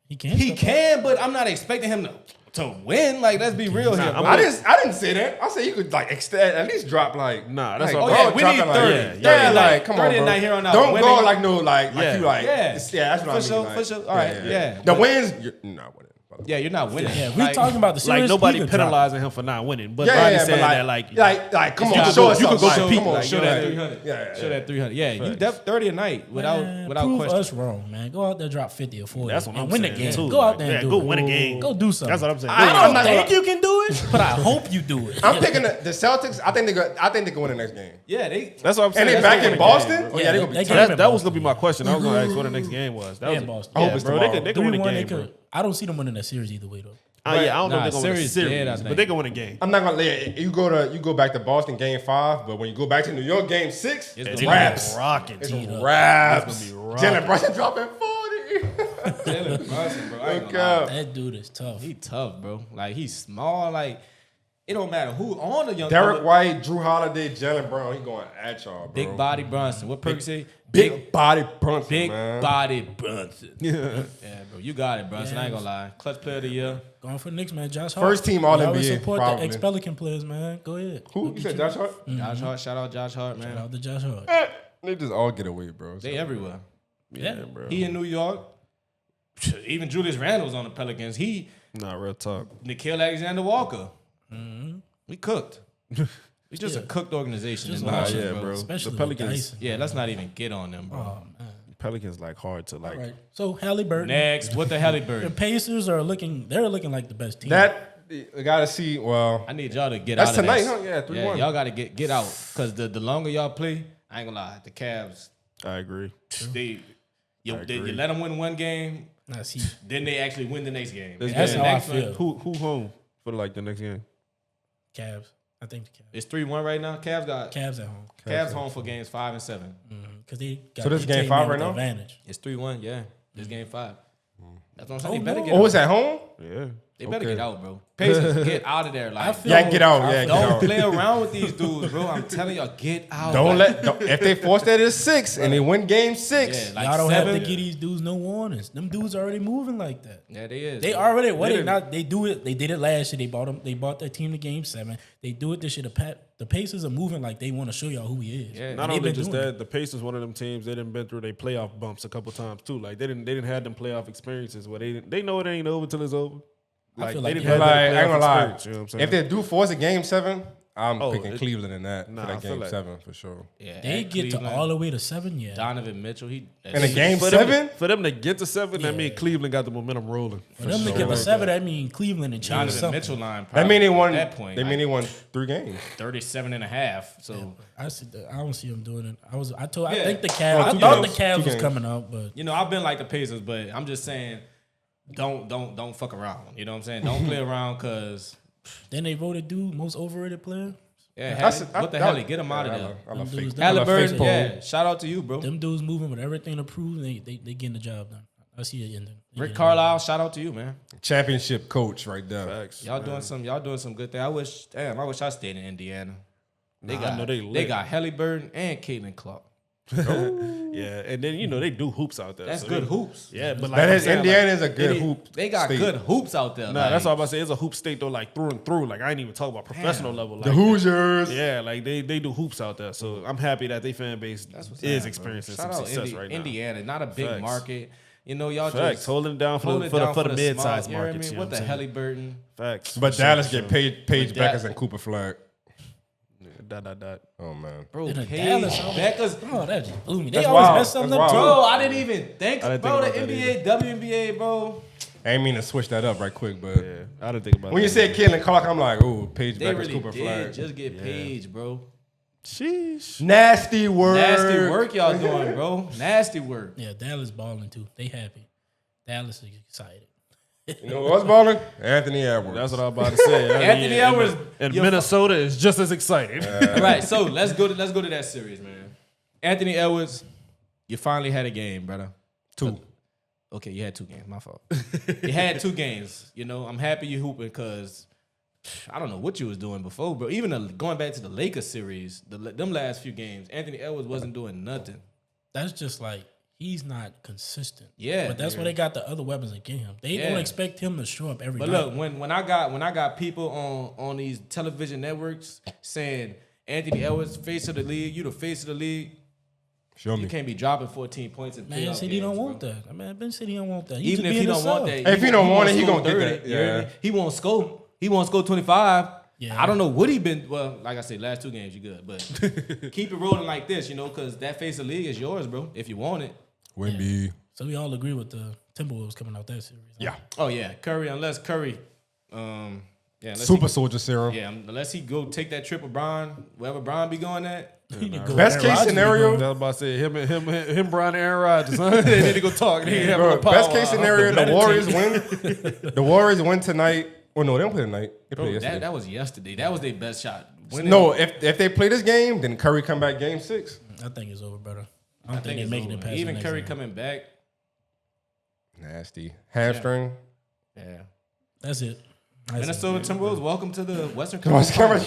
He can't. He can, but I'm not expecting him to win. Like, let's be real here, bro. I didn't say that. I said you could like extend, at least drop like. Nah, that's like, what Oh, I'm yeah, we drop need it, like, 30. Yeah, 30 like come on, 30 bro. night here on out. Don't go Winning- like no like Yeah. you like. Yeah. That's what I For mean. sure, like, for sure. All right, yeah. The But- wins, you're not winning. Yeah, you're not winning. Yeah, we Like, talking about the series. Like nobody he could drop. penalizing him for not winning, but Yeah, Ronnie but saying like, that like come you on, could show go- us you could something. go compete, Come on, like, show yeah, that yeah. 300. Yeah, Show that 300. Yeah, you def 30 a night without Prove question. us wrong, man. Go out there, drop 50 or 40. That's what and I'm win saying the game. too. Go out there Yeah, and do go it. win a game. Go do something. That's what I'm saying. I I'm don't not think gonna- you can do it, but I hope you do it. I'm picking the Celtics. I think they can win the next game. Yeah, they. That's what I'm saying. And they That's back gonna in win a game, Boston. bro. Oh yeah, they gonna be They tough. can- That was gonna be my question. I was gonna ask what the next game was. That Yeah, was Boston. I hope yeah, it's bro. tomorrow. They can win a 3-1, game, bro. I don't see them winning that series either way, though. Yeah, I don't know Nah, if they're gonna win a series dead, I series, think. but they can win a game. I'm not gonna let you go back to Boston game 5, but when you go back to New York game 6, It's it's gonna be raps. Rocking. It's Teed up. raps. It's gonna be rocking. Jalen Brunson dropping 40. Jalen Brunson, bro. I ain't Look gonna lie. up. That dude is tough. He tough, bro. Like he's small. Like it don't matter who on the young. Derek White, Drew Holiday, Jalen Brown, he going at y'all, bro. Big body Brunson. What Perky say? Big body Brunson, Big man. body Brunson. Yeah, bro. You got it, Brunson. I ain't gonna lie. Clutch player of the year. Going for the Knicks, man. Josh Hart. First team All-NBA, We always support probably. the ex-Pelican players, man. Go ahead. Who? You said Josh Hart? Josh Hart. Shout out Josh Hart, man. Shout out to Josh Hart. They just all get away, bro. They everywhere. Yeah. bro. He in New York. Even Julius Randle's on the Pelicans. He Nah, real talk. Nikhil Alexander Walker. We cooked. We just a cooked organization. Just in like- Boston, yeah, bro. Especially The with Pelicans. Dyson. Yeah, let's not even get on them, bro. Oh, man. Pelicans like hard to like. All right. So Halliburton. Next, what the The Halliburton? Pacers are looking. They're looking like the best team. That I gotta see. Well, I need y'all to get That's out of tonight, this. huh? Yeah, 3-1. y'all got to get out because the longer y'all play, I ain't gonna lie, the Cavs I agree. you agree. let them win one game, Nah, see, then they actually win the next game. This And that's the how I next one- feel. Who home for like the next game? Cavs. I think the Cavs. It's 3-1 right now. Cavs Cavs at home. Cavs home for games 5 and 7. Because they got So this they game came 5 in right with the now? Advantage. It's 3-1. Yeah, this game 5. That's what I'm saying. They better get Oh, out. was at home? Yeah. They better Okay. get out, bro. Pacers, get out of there. Like, Yeah, get out. Yeah, get don't out. play around with these dudes, bro. I'm telling y'all, get out. Don't Like, let. If they force that at 6 and they win game 6, Yeah, like Y'all don't 7. have to give these dudes no warnings. Them dudes already moving like that. Yeah, they is. They bro. already what they not they do it. They did it last year. They bought their team to game 7. They do it this year. The Pacers are moving like they want to show y'all who he is. Yeah. And Not they've only been just doing that, the Pacers one of them teams they didn't been through their playoff bumps a couple times too. Like they didn't have them playoff experiences where they know it ain't over till it's over. Like, feel they like didn't they- have like, that I ain't playoff gonna lie. experience, you know what I'm saying? If they do force a game 7, I'm Oh, picking Cleveland in that nah, for I that feel game like- 7 for sure. Yeah, They at get Cleveland, to all the way to 7 yet. Donovan Mitchell. In a game for them, 7, for them to get to 7, that Yeah. mean Cleveland got the momentum rolling. For them to get to 7, that mean Cleveland and change Donovan something. Mitchell line. that mean they probably won. at that point. They mean they won 3 games. 37 and a half. So I don't see them doing it. I Yeah. think the Cavs. Well, I two thought games. the Cavs 2 was games. coming out, but you know, I've been like the Pacers, but I'm just saying, don't fuck around. You know what I'm saying? Don't play around because then they voted dude most overrated player. yeah, That's- what the that- hell? Get him out of I there. love Them fake- dudes- I love Halliburton, fake poll. yeah. Shout out to you, bro. Them dudes moving with everything to prove. They getting the job done. I see it ending. Rick Carlisle, shout out to you, man. Championship coach right there. Facts. Y'all doing some good thing. I wish I stayed in Indiana. They Nah, I know got they lit. Halliburton and Caitlin Clark. Yeah, and then they do hoops out there. That's so good they- hoops. Yeah, but like That I'm is saying, Indiana like, is a good hoop. They got state. good hoops out there. Nah, like, that's all I'm about to say. It's a hoop state though, like through and through. Like I ain't even talk about professional level. Like, The Hoosiers. Yeah, like they do hoops out there. So I'm happy that they fan base what's is happening, bro. experiencing Shout some out success right now. Indiana, not a big Facts. market. You know, y'all Facts, just holding it down for hold the it for the, down for the small- mid-sized you know what I markets. mean? You know What the I'm saying? Halliburton? Facts. But For sure, Dallas for get sure. Paige But Beckers that- and Cooper Flag. Dot. Oh man. Bro, In a Paige Dallas, Beckers. Oh, that just blew me. They That's always wild. mess something That's up, wild. too. Bro, I didn't even think, I didn't bro, think the about that NBA, WNBA, bro. I ain't mean to switch that up right quick, but Yeah, I didn't think about when you that. said Caitlin Clark, I'm like, ooh, Paige They Beckers, really Cooper did Flag. just get Paige, bro. Sheesh. Nasty work. Nasty work y'all doing, bro. Nasty work. Yeah, Dallas balling too. They happy. Dallas is excited. You know what's balling? Anthony Edwards. That's what I was about to say. Anthony Edwards, and your Minnesota is just as excited. All right, so let's go to that series, man. Anthony Edwards, you finally had a game, brother. 2. Okay, you had 2 games. My fault. You had 2 games. You know, I'm happy you hooping because I don't know what you was doing before, bro. Even going back to the Lakers series, them last few games, Anthony Edwards wasn't doing nothing. That's just like he's not consistent. Yeah. but that's why they got the other weapons against him. They Yeah. don't expect him to show up every But night. look, when I got people on these television networks saying Anthony Edwards, face of the league, you the face of the league, Show me. you can't be dropping 14 points in Man playoff said he don't games, want bro. that. I mean, Ben said he don't want that. Even if he don't want that, If he don't want it, he score gonna get 30, that, you hear yeah. me? He won't score. He won't score 25. Yeah. I don't know what he been. Well, like I said, last 2 games you good, but keep it rolling like this, you know, because that face of the league is yours, bro. If you want it. Wimby. So we all agree with the Timberwolves coming out that series. Yeah. Oh yeah, Curry. Unless Curry, unless Super he, Soldier Serum. yeah, unless he go take that trip with Brian, wherever Brian be going at. He need to go Best where case Rodgers be scenario- going. I was about to say him, Brian, and Aaron Rodgers. Huh? They need to go talk. They have Bro, a power best case scenario, the meditate. Warriors win. The Warriors win tonight. Oh no, they don't play tonight. They play Bro, yesterday. that was yesterday. That was their best shot. No, if they play this game, then Curry come back game 6. I think it's over, brother. I I don't think think they're it's making over. it past Even the next Curry round. coming back. Nasty. Hamstring. Yeah. That's it. Minnesota Timberwolves, welcome to the Western Come on, Conference.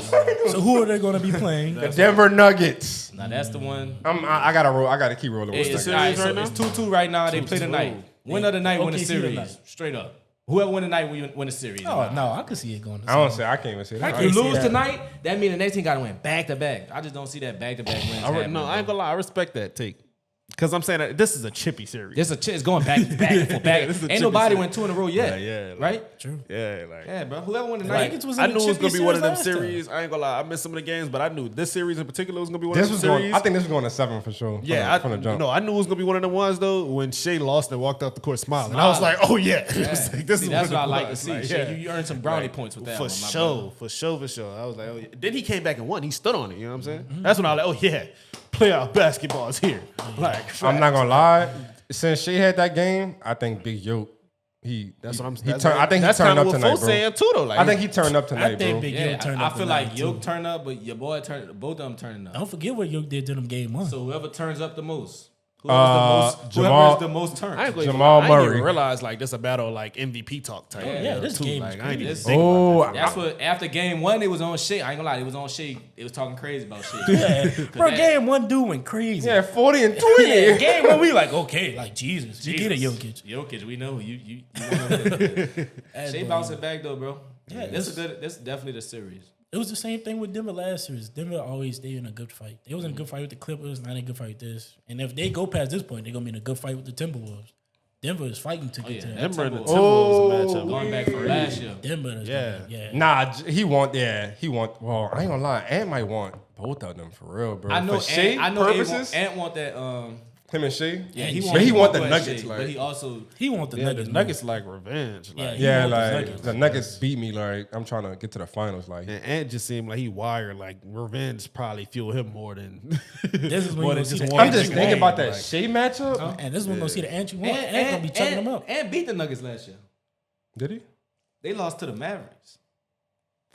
So who are they going to be playing? The Denver Nuggets. Now that's the one. I gotta roll. I gotta keep rolling with It's, this. all right, series so right it's 2-2 right now. They play 2-2. tonight. Winner of the night win the OKC series. tonight. Straight up. Whoever win the night win the series. Oh no, I could see it going. To I don't say. I can't even say that. If you see lose that. tonight, that means the next team got to win back to back. I just don't see that back to back wins. happening, No, I ain't bro. gonna lie. I respect that take. Because I'm saying that this is a chippy series. It's going back to back for back. this is a Ain't chippy nobody series. went 2 in a row yet. Yeah, like- right? True. Yeah, like Yeah, bro. Whoever won the Like, night. it was I in knew the it was gonna chippy be one of them last time. series. I ain't gonna lie. I missed some of the games, but I knew this series in particular was gonna be one This of was them going. series. I think this was going to 7 for sure. Yeah, from the jump. No, I knew it was gonna be one of them ones though. When Shea lost and walked off the court smiling, I was like, "Oh yeah, It was like, this See, is that's what I it like to was. see. Like, Shit, yeah. you earned some brownie points with that For one, my sure, brother. for sure, for sure. I was like, oh yeah. Then he came back and won. He stood on it. You know what I'm saying? That's when I was like, oh yeah, playoff basketball is here. Like, I'm not gonna lie. Since Shea had that game, I think Big Yoke. That's what I'm. He turned. I think he that's turned kinda up what tonight, Fo's bro. saying too, though. Like, I think he turned up tonight, I think bro. Big Yeah, Yoke turned I up. feel like tonight, Yoke too. turned up, but your boy turned. Both of them turning up. Don't forget what Yoke did to them game 1. So whoever turns up the most. Jamal- is the most turned. I ain't gonna Jamal I didn't Murray. even realize like this a battle like MVP talk type. Yeah, this game Like is I ain't even crazy. think Oh, about that. That's what after game 1 they was on shit. I ain't gonna lie, they was on shit. They was talking crazy about shit. Yeah. Bro, that- game 1 dude went crazy. yeah, 40 and 20. Yeah, game 1 we like, okay, like Jesus. You get it, Jokic. Jokic, we know you want Shea bro. bouncing back though, bro. Yeah, this is good. This is definitely the series. It was the same thing with Denver last series. Denver always stay in a good fight. They was in a good fight with the Clippers, not in a good fight with this. And if they go past this point, they're gonna be in a good fight with the Timberwolves. Denver is fighting to get to that. Denver and the Timberwolves. Timberwolves matchup. Going back from last year. Denver is Yeah. Nah, he want. Well, I ain't gonna lie. Ant might want both of them for real, bro. I know. For Shea I know. purposes. Ant want that. Him and Shea. Yeah, But he want the that Nuggets. shit, Like, but he also. He want the Yeah, Nuggets. the Nuggets like revenge. Like, he yeah, want the like Nuggets. the Nuggets beat me. Like I'm trying to get to the finals. Like and Ant just seemed like he wired. Like revenge probably fuel him more than This is when more you than see just the wanting I'm just to thinking win. about that Like, Shea matchup. And this is when we're gonna see the Ant you want. Ant gonna be chucking them up. And beat the Nuggets last year. Did he? They lost to the Mavericks.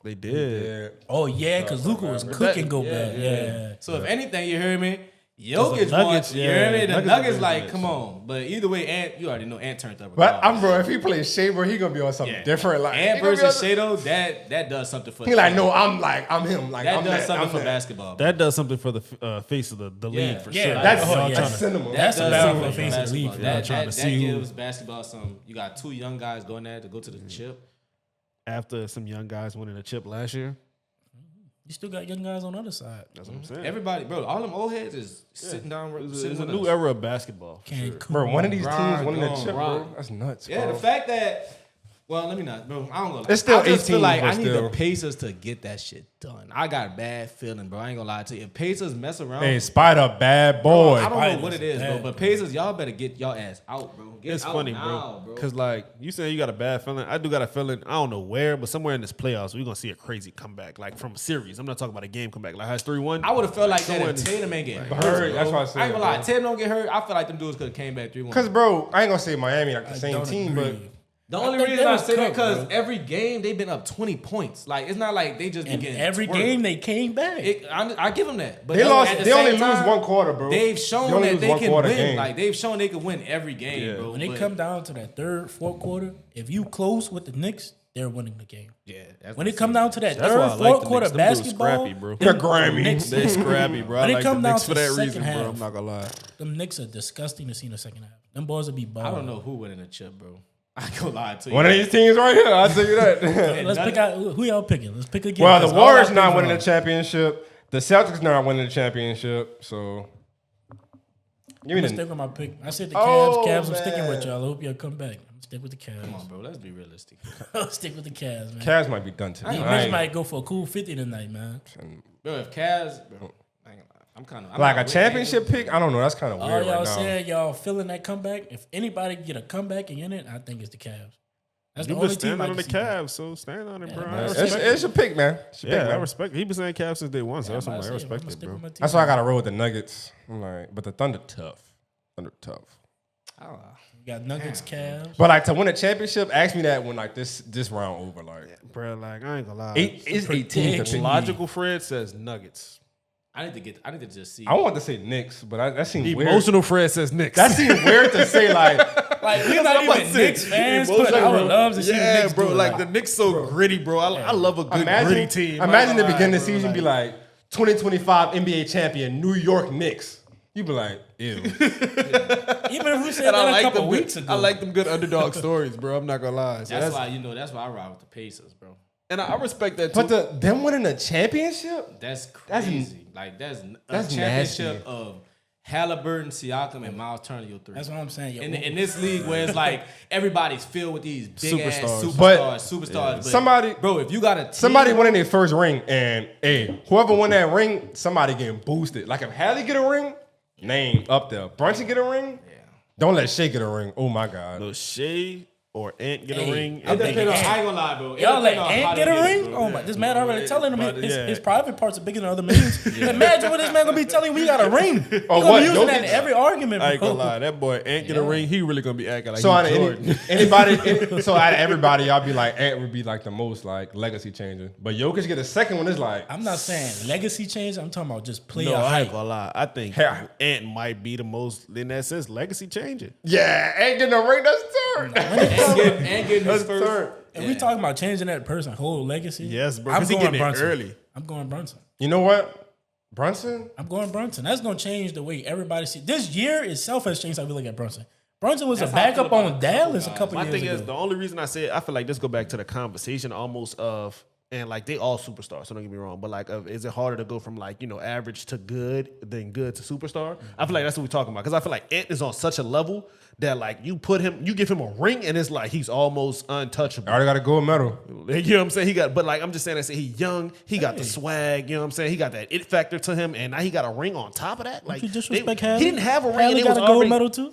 they did. Yeah. Oh yeah, because Luka was cooking go back. Yeah. So if anything, you hear me? Jokic Nuggets, wants, you hear me? The Nuggets Nuggets are like, revenge. come on. But either way, Ant, you already know Ant turned up. But regardless. bro, if he plays Shea, bro, he gonna be on something different. Like Ant he gonna be versus on- Shea, though, that does something for He like, no, I'm him. Like that I'm does something I'm for that. basketball. bro. That does something for the face of the league for Yeah, sure. That's Oh, yeah. that's cinema. That's does a battle something for face of the basketball. league. Yeah, trying to That see who- gives basketball some. You got two young guys going there to go to the chip. After some young guys winning a chip last year. You still got young guys on the other side. That's what I'm saying. Everybody, bro, all them old heads is sitting down. It's sitting a with new us. era of basketball. For sure. Cancun. Bro, one of these teams winning the Ron, chip, Ron. bro. That's nuts. Yeah, bro. the fact that. Well, let me not, bro. I don't go. It's still I just 18, feel like but I need still. the Pacers to get that shit done. I got a bad feeling, bro. I ain't gonna lie to you. If Pacers mess around, Hey, Spider, bad boy. I don't know Spiders what it is, bro. bad, But Pacers, y'all better get y'all ass out, bro. Get It's out funny, now, bro. Because, like, you saying you got a bad feeling. I do got a feeling, I don't know where, but somewhere in this playoffs, we're going to see a crazy comeback, like from a series. I'm not talking about a game comeback. Like, how it's 3-1. I would have felt like that Somewhere if in- Tatum ain't get hurt. Hurt, that's bro. what I said, I ain't gonna lie. bro. Tatum don't get hurt. I feel like them dudes could have came back 3-1. Cause bro, I ain't gonna say Miami like the I same don't team, agree. The I only think reason they I was say that cooked, because bro. every game they've been up 20 points. Like it's not like they just be And getting every twerked. game they came back. I give them that. But they lost. at the They only same lose time, one quarter, bro. They've They shown only that lose they one can quarter win. game. Like they've shown they can win every game, Yeah. bro. When they But- come down to that third, fourth quarter, if you close with the Knicks, they're winning the game. yeah, that's When what it come down to that That's why I third, like fourth the quarter Knicks. Them dudes basketball, scrappy, bro. They're grimy. Knicks, They scrappy, bro. I When it like come the down Knicks to for that second reason, bro. half. I'm not going to lie. them Knicks are disgusting to see in the second half. Them boys will be balling. I don't know who winning the chip, bro. I ain't gonna lie to you. One of these teams right here, I'll tell you that. Let's pick out who y'all picking. Let's pick again. Well, the 'cause all Warriors our not picks winning wrong. the championship. The Celtics not winning the championship. So give me I'm gonna the. stick with my pick. I said the Oh, Cavs. Cavs, I'm sticking man. with y'all. I hope y'all come back. I'm stick with the Come on, Cavs. bro. Let's be realistic. I'll stick with the Cavs, man. Cavs might be done today. Mitch might go for a cool 50 tonight, man. Bro, if Cavs, bro, I ain't gonna lie. I'm kind of Like a championship pick, I don't know. That's kind of All weird y'all right now. saying y'all feeling that comeback. If anybody get a comeback and in it, I think it's the Cavs. That's You the been only team standing I on can the see that. Cavs, so stand on it, bro. man. I It's, respect it's your pick, man. It's your Yeah, pick, I man. respect it. He been saying Cavs since day one, so that's I'm why about I to say, respect I'ma it, stick bro. with my team. That's why I got to roll with the Nuggets. I'm like, but the Thunder tough. Thunder tough. We got Nuggets, Cavs. But like to win a championship, ask me that when like this round over. Like Bro, like, I ain't gonna lie. it's 8 teams to pick. Logical Fred says Nuggets. I need to just see. I want to say Knicks, but that seems weird. Emotional Fred says Knicks. That seems weird to say like. Like, we're not even Knicks fans, but I would love to see the yeah, Knicks bro. do it. Like the Knicks so gritty, bro. I love a good gritty team. Imagine the Like, beginning of the bro, season be like 2025 NBA champion New York Knicks. You be like, ew. Even if we said And that I a like couple them weeks good, ago. I like them good underdog stories, bro. I'm not gonna lie. So That's why that's why I ride with the Pacers, bro. and I respect that too. But them winning a championship? That's crazy. That's that's a championship nasty. of Halliburton, Siakam, and Miles Turner. Your three. That's what I'm saying. Yo, in this league where it's like everybody's filled with these big ass Superstars. superstars. But somebody- bro, if you got a team, Somebody winning their first ring, and hey, whoever won that ring, somebody getting boosted. Like if Hallie get a ring, name up there. Brunson get a ring, don't let Shea get a ring. Oh my God. No, Shea or Ant get a ring. I ain't gonna lie, bro. Y'all let Ant get a ring? Oh my! This man already telling him his private parts are bigger than other men's. Imagine what this man gonna be telling you. We got a ring. He gonna be using that in every argument. I ain't gonna lie, that boy Ant get a ring. He really gonna be acting like So out he's of Jordan. so out of everybody, y'all be like Ant would be like the most like legacy changing, but Jokic get a second one. It's like I'm not saying legacy change. I'm talking about just player No, I hype. ain't gonna lie. I think Yeah. Ant might be the most in that sense legacy changing. yeah, Ant getting a ring. That's third. And getting his That's first. third. If we talking about changing that person whole legacy, Yes, bro. I'm 'Cause he going getting it Brunson. early. I'm going Brunson. You know what, Brunson? I'm going Brunson. That's gonna change the way everybody see. This year itself has changed how we look at Brunson. Brunson was That's a how I feel backup on about Dallas a Kobe, couple My years thing ago. is, the only reason I say I feel like this go back to the conversation almost of, and like they all superstars, so don't get me wrong, but like is it harder to go from like, average to good than good to superstar? I feel like that's what we're talking about, because I feel like Ant is on such a level that like you give him a ring and it's like he's almost untouchable. I already got a gold medal. You know what I'm saying? But like I'm just saying, he's young, he got the swag, you know what I'm saying? He got that it factor to him, and now he got a ring on top of that. Like You disrespect he Haley? didn't have a ring, Haley and it got was a gold already medal too.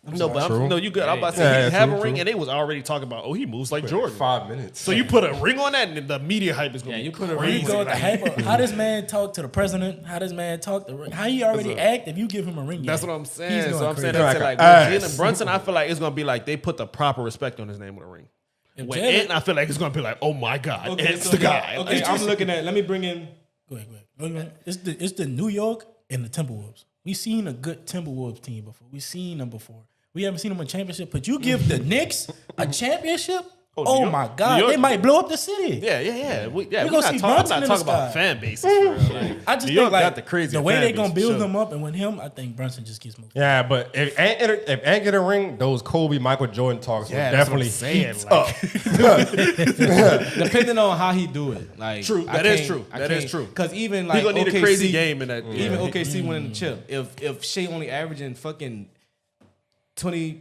no, but True. no, you good. I'm about to say Yeah, he didn't have true, a ring, true. and they was already talking about, he moves like Jordan. 5 minutes. So you put a ring on that, and the media hype is going to be you put a Where you ring go on with the hype of how this man talk to the president, how this man talk to how he already act if you give him a ring. That's yet. what I'm He's saying. going So I'm saying crazy. that's Like like a with ass. Jalen Brunson, I feel like it's going to be like they put the proper respect on his name with a ring. If With Jalen- Ant, I feel like it's going to be like, oh my God, Okay, Ant's so the guy. Okay, Like, I'm looking at. Let me bring in. Go ahead. It's the New York and the Timberwolves. We seen a good Timberwolves team before. We seen them before. We haven't seen them in a championship. But you give the Knicks a championship? New Oh York- my New God, York- they might blow up the city. Yeah. We're gonna not see talking, I'm Brunson not in the talking about sky. fan bases. For real. Like, I just New think York like got the crazy way fan they base, gonna for build sure. them up, and with him, I think Brunson just gets moved. Yeah, but if Ant get a ring, those Kobe, Michael Jordan talks will Yeah, that's what I'm definitely saying. heat Like, up. Depending on how he do it, like True. I That is can't- true. I That is can't- true. Cause even he like going to need OKC, a crazy game in that. even OKC winning the chip. If Shea only averaging fucking 20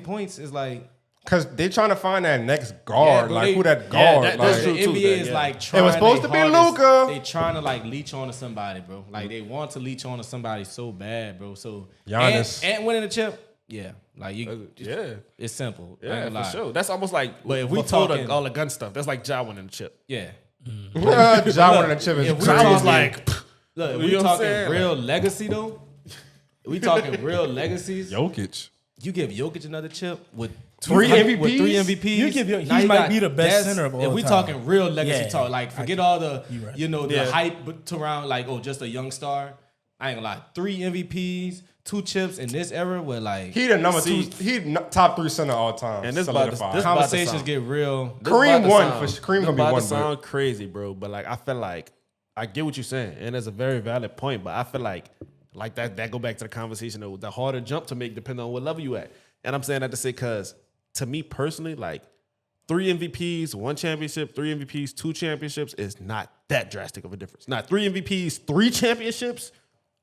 points, is like Cause they trying to find that next guard, but like they- who that yeah, guard. that's like, true. the too, NBA then, is yeah. like trying. It was supposed their to be hardest. Luka. They trying to like leech on to somebody, bro. Like they want to leech on to somebody so bad, bro. So Giannis. Ant winning the chip, yeah. Like you, Yeah. it's simple. I ain't Yeah, gonna for lie. sure. That's almost like, But if we before talking- all the gun stuff, that's like Ja winning the chip. Yeah. Ja winning the chip is if we Ja crazy. was like, Look, if You we know what I'm talking saying? real legacy though. We talking real legacies. Jokic. You give Jokic another chip with Three With three MVPs? MVPs. You give now he you might got- be the best that's- center of all If we time. talking real legacy Yeah. talk, like forget all the You right. the Yeah. hype to around like just a young star. I ain't gonna lie, 3 MVPs, 2 chips in this era where like He the number two. He top 3 center all time. And this about to- solidified. this- conversations sound- get real. This Kareem about to won sound- for sure. Kareem this gonna be about one, to but- sound crazy, bro. But like, I feel like I get what you're saying, and it's a very valid point. But I feel like that go back to the conversation of the harder jump to make depending on what level you at. And I'm saying that to say because to me personally, like 3 MVPs, 1 championship, 3 MVPs, 2 championships is not that drastic of a difference. Not 3 MVPs, 3 championships.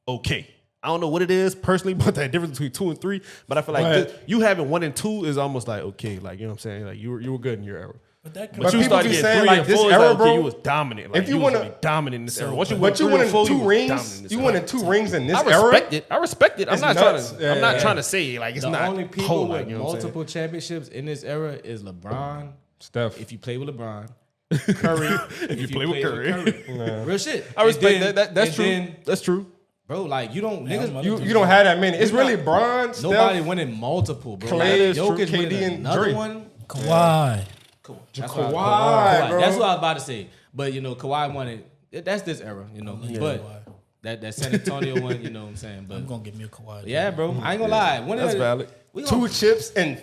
Okay. I don't know what it is personally, but that difference between 2 and 3. But I feel like But- you having 1 and 2 is almost like okay, like you know what I'm saying. Like you were good in your era. But that But you people started be getting saying, 3 like, and this 4, it's era, like, okay, bro, you was dominant. Like, if you was wanna- really dominant in this era. Once you But went you 3 and winning 4, 2 you was dominant in rings. this You era. winning 2 rings in this I era. respect it. I respect it. I'm It's not nuts. trying to. Yeah, I'm not yeah. trying to say like it's The not only people cold, with like, you know what I'm saying? multiple championships in this era is LeBron. Steph. If you play with LeBron, Curry. if you play with Curry. Real shit. I respect And then- that. That's and true. then, That's true. bro, like you don't niggas. You don't have that many. It's really Bron, Steph. Nobody winning multiple, bro. Clay, Like, Jokic KD, winning and another Dre. one. Kawhi. Cool. Kawhi, bro. That's what I was about to say. But you know, Kawhi won it. That's this era, you know. But Kawhi. that San Antonio one, you know what I'm saying. But I'm gonna give me a Kawhi. yeah, bro, I ain't gonna lie. One That's of the- valid. We 2 gonna, chips in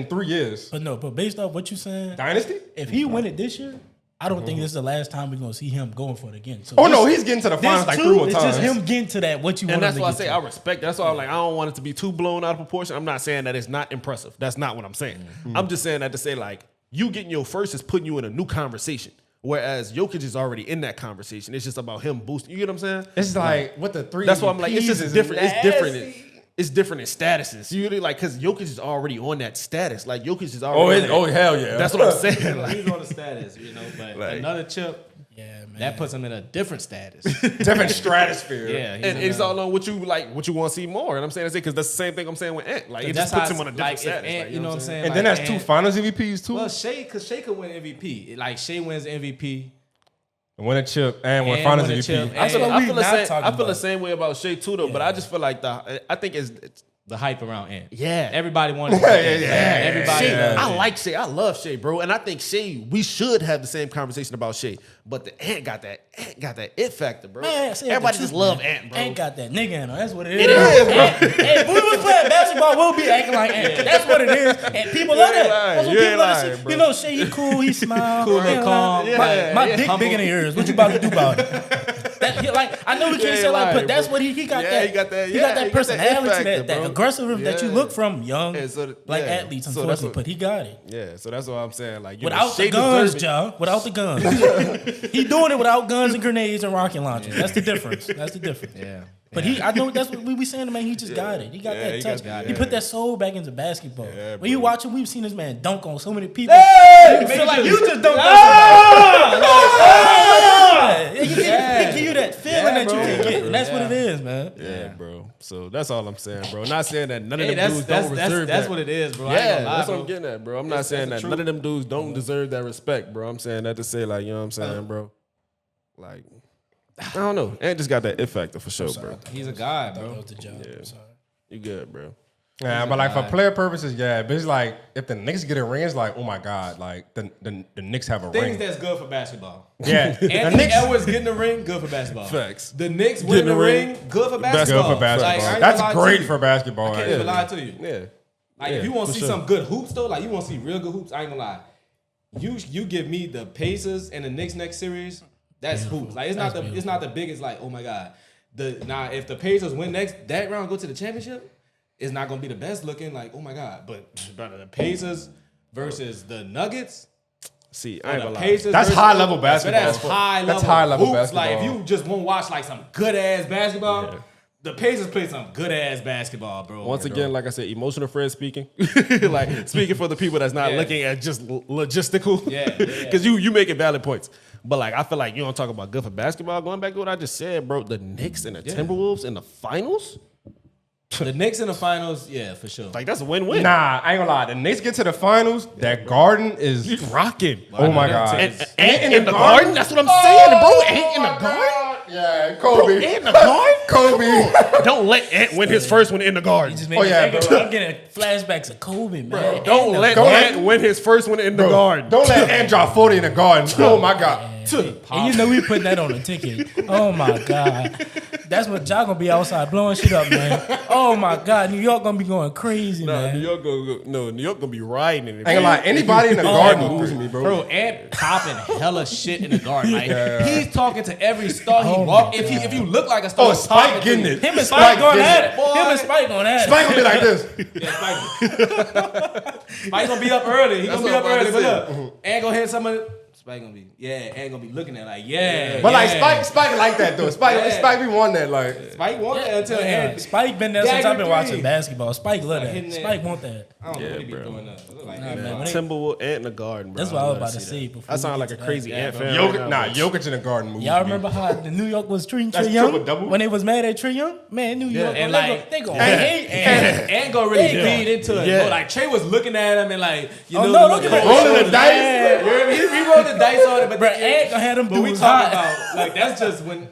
3 years. But based off what you saying, Dynasty? if he win it this year, I don't think this is the last time we're gonna see him going for it again. So Oh this- no, he's getting to the this finals like too, 3 more it's times. just him getting to that what you want And that's him why I to say get I to. respect. That's why I'm like I don't want it to be too blown out of proportion. I'm not saying that it's not impressive. That's not what I'm saying. I'm just saying that to say like you getting your first is putting you in a new conversation. Whereas Jokic is already in that conversation. It's just about him boosting. You get what I'm saying? It's like what the 3. That's why I'm like, it's MVPs just is different. It's different. nasty. It's different in statuses. You really like because Jokic is already on that status. Like Jokic is already. on that. hell yeah. That's what I'm saying. Like, he's on the status, you know. But Like- another chip, Yeah, man. That puts him in a different status. Different stratosphere. Yeah, And it's all on what you like, what you want to see more. And I'm saying, because that's the same thing I'm saying with Ant. Like, it that's just puts how him on a it's- different like, if status. Ant, Like, you know what I'm saying? And Like, then that's two Ant- Finals MVPs too. Well, because Shea could win MVP. Like Shea wins MVP. Win a chip and win And Finals win a MVP. chip. I feel, what I we feel the not same. talking I feel the about. same way about Shea too, though. But I just feel like I think it's The hype around Ant. yeah. Everybody wanted. Everybody. Shea, loved I Ant. like Shea. I love Shea, bro. And I think Shea, we should have the same conversation about Shea. But the Ant got that it factor, bro. Man, say Everybody the just truth, love man. Ant, bro. Ant got that nigga in him. That's what it is. It is, bro. Hey, if we was playing basketball, we'll be acting like Ant. That's what it is. And people love that. That's what You people ain't love to lying, see. bro. You know, Shay, he cool, he smile. Cool, you know, calm. My Yeah, dick humble. bigger than yours. What you about to do about it? Like, I know we can't ain't say like, lying, but that's bro. what he got. Yeah, that. he got that- He yeah, got he that got that personality, it factor, that bro. aggressive that you Yeah. look from young, And so, like yeah. athletes, So that's unfortunately. what- But he got it. Yeah, so that's what I'm saying. Like, you know, Without Shea the guns, deserve it. John. Without the guns. He doing it without guns and grenades and rocket launchers. That's the difference. That's the difference. Yeah. But I know that's what we be saying, man. He just got it. He got Yeah, that he touch. got that, He yeah. put that soul back into basketball. Yeah, when you bro. watch him, we've seen this man dunk on so many people. You feel like you just dunked on somebody. He give you that feeling that you can get, and that's what it is, man. Yeah, bro. So that's all I'm saying, bro. Not saying that none of Hey, them dudes don't reserve that's that. what it is, bro. I ain't Yeah, gonna lie, that's what bro. I'm getting at, bro. I'm not saying that the none of them dudes don't deserve that respect, bro. I'm saying that to say, like, you know what I'm saying, bro? Like, I don't know. Ant just got that it factor for sure, bro. He's a guy, That bro. was the job. I'm sorry. You good, bro. Yeah, but like for player purposes, yeah. But it's like if the Knicks get a ring, it's like, oh my god, like the Knicks have a Things ring. that's good for basketball. Yeah, the Anthony Knicks Edwards getting the ring, good for basketball. Facts. The Knicks winning the ring, good for good basketball. for basketball. Like, I ain't That's gonna lie great to you. for basketball. I can't even lie to you. Yeah. Like Yeah, if you want to for see sure. some good hoops though, like you want to see real good hoops, I ain't gonna lie. You give me the Pacers and the Knicks next series, that's hoops. Like it's not the biggest like, oh my god. If the Pacers win that round, go to the championship, it's not gonna be the best looking, like, oh my god. But brother, the Pacers versus the Nuggets. See, I ain't The gonna lie. Pacers That's versus- high level basketball. That's high level. That's high level hoops. Like if basketball. you just want to watch like some good ass basketball, Yeah. the Pacers play some good ass basketball, bro. Once again, like I said, emotional Fred speaking. Like speaking for the people that's not Yeah. looking at just logistical. Yeah. Because you making valid points. But like I feel like you don't talk about good for basketball. Going back to what I just said, bro, the Knicks and the Timberwolves in the finals, the Knicks in the finals, yeah, for sure. like that's a win-win. Nah, I ain't gonna lie. The Knicks get to the finals. That Garden is Rocking. oh my god. And in the garden, that's what I'm saying, bro. Ant in the garden. Yeah, Kobe. Ant in the garden. Kobe. Don't let Ant win his first one in the garden. Just Oh, yeah, bro. I'm getting flashbacks of Kobe, man. Don't let Ant win his first one in the garden. Don't let Ant drop 40 in the Garden. Oh my god. And you know we putting that on the ticket. Oh my God. That's what y'all gonna be outside blowing shit up, man. Oh my God. New York gonna be going crazy, man. New York gonna be riding it. I ain't gonna lie. Anybody in the Garden losing me, bro. Bro, Ant popping hella shit in the garden. Like he's talking to every star he walk. If you look like a star, Oh, he's Spike talking to getting you. it. Him and Spike going getting at it. it. Him and Spike going at it. Spike gonna be like this. Yeah, Spike gonna be up early. He That's gonna be what up I'm early. about But to look, Ant gonna hit some of. Spike gonna be Ant gonna be looking at like But like yeah. Spike like that though. Spike Yeah. be want that like. Spike want that until Yeah, Ant. Spike been there since Dagger I've been watching three. basketball. Spike love hitting that. that. Spike want that. I don't know what he be bro. doing that. Like, Nah, man, when they- Timberwolves, Ant in the garden, bro. That's what I was about to see say. that. before I we sound get like to a that. crazy Ant bro. fan. Jokic, right nah, now, Jokic in the Garden moves. Y'all me. remember how the New York was treating That's Trae Young triple-double? when they was mad at Trae Young? Man, New York, and they like- gonna hate Ant gonna really Yeah. feed into it. Yeah. Bro, like Trey was looking at him and like, you Oh, know, no, look don't at come that. on. Rolling the dice. Yeah. You hear me? He rolled the dice on it, but Bro, Ant gonna have them But we dudes talking hot. about like that's just when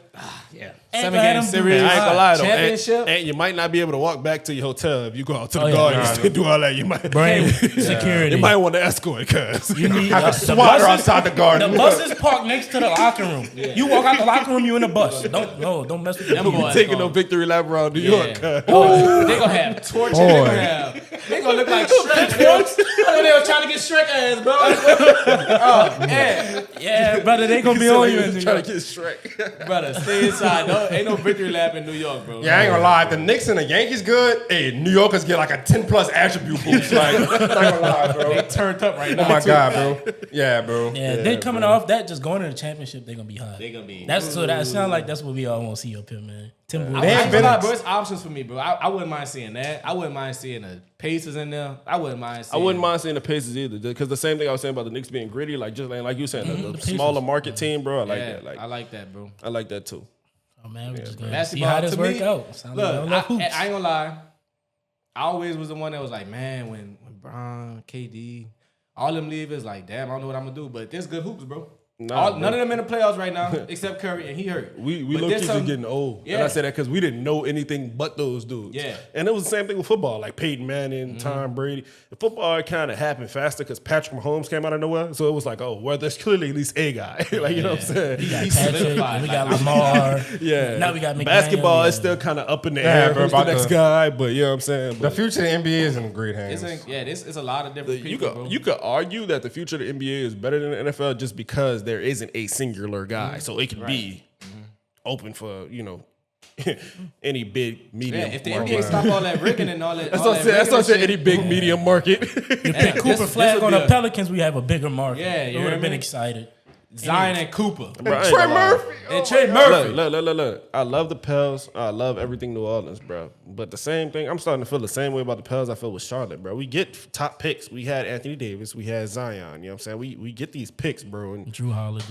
Ant 7 gonna have game them series, dudes I ain't gonna lie though. championship. And you might not be able to walk back to your hotel if you go out to the Oh, yeah. garden Nah, and do all that. You might, Brain security. you might want to escort, cuz. You need Have a the SWAT buses- outside the Garden. The bus is parked next to the locker room. You walk out the locker room, you in the bus. Don't mess with the Them people. boys Taking no gonna- victory lap around New York, cuz. Oh, they gonna have torches. They gonna look like Shrek. They were trying to get Shrek ass, bro. Oh, man. Yeah, brother, they gonna be on you in New trying York. to get Shrek. Brother, stay inside. No, ain't no victory lap in New York, bro. Yeah, I ain't gonna lie. If the Knicks and the Yankees good, hey, New Yorkers get like a 10+ attribute boost. Like, I'm not gonna lie, bro. Turned up right now. Oh my god, bro. Yeah, bro. Yeah, then coming off that, just going to the championship, they gonna be hot. They gonna be. That sounds like that's what we all want to see up here, man. Timberwolves. They ain't been- bro. It's options for me, bro. I wouldn't mind seeing that. I wouldn't mind seeing the Pacers in there. I wouldn't mind seeing the Pacers either, because the same thing I was saying about the Knicks being gritty, like just like you said, the Pacers. smaller market team, bro. I like Yeah, that. Like I like that, bro. I like that too. Oh man, we're just gonna see Basketball how this to work me, out. Sound like Look, all that hoops. I ain't gonna lie. I always was the one that was like, man, when Bron, KD, all them leave, is like, damn, I don't know what I'm gonna do. But there's good hoops, bro. Nah, None of them in the playoffs right now, except Curry, and he hurt. We But low there's key some- just getting old. Yeah. And I say that because we didn't know anything but those dudes. Yeah. And it was the same thing with football, like Peyton Manning, Tom Brady. The football kind of happened faster because Patrick Mahomes came out of nowhere. So it was like, oh, well, there's clearly at least a guy. like, you know what I'm saying? We got He Patrick, solidified, and we like, got Lamar. Yeah. Now we got McDaniel. Basketball is Yeah. still kind of up in the Yeah, air. bro, Who's the about next the- guy? But you know what I'm saying? The But future of the NBA is in great hands. It's a lot of different you people, could bro. you could argue that the future of the NBA is better than the NFL just because there isn't a singular guy, so it can be open for any big medium. yeah, if the market. NBA stop all that rigging and all that, That's what I said. That's what I said. Any big medium market. Pick Cooper Flag on the Pelicans, we have a bigger market. Yeah, you we know would what I have been mean? excited. Zion and Cooper. Bro, I ain't gonna lie. And Trey Murphy. Look. I love the Pels. I love everything New Orleans, bro. But the same thing, I'm starting to feel the same way about the Pels I feel with Charlotte, bro. We get top picks. We had Anthony Davis. We had Zion. You know what I'm saying? We get these picks, bro. And Drew Holiday.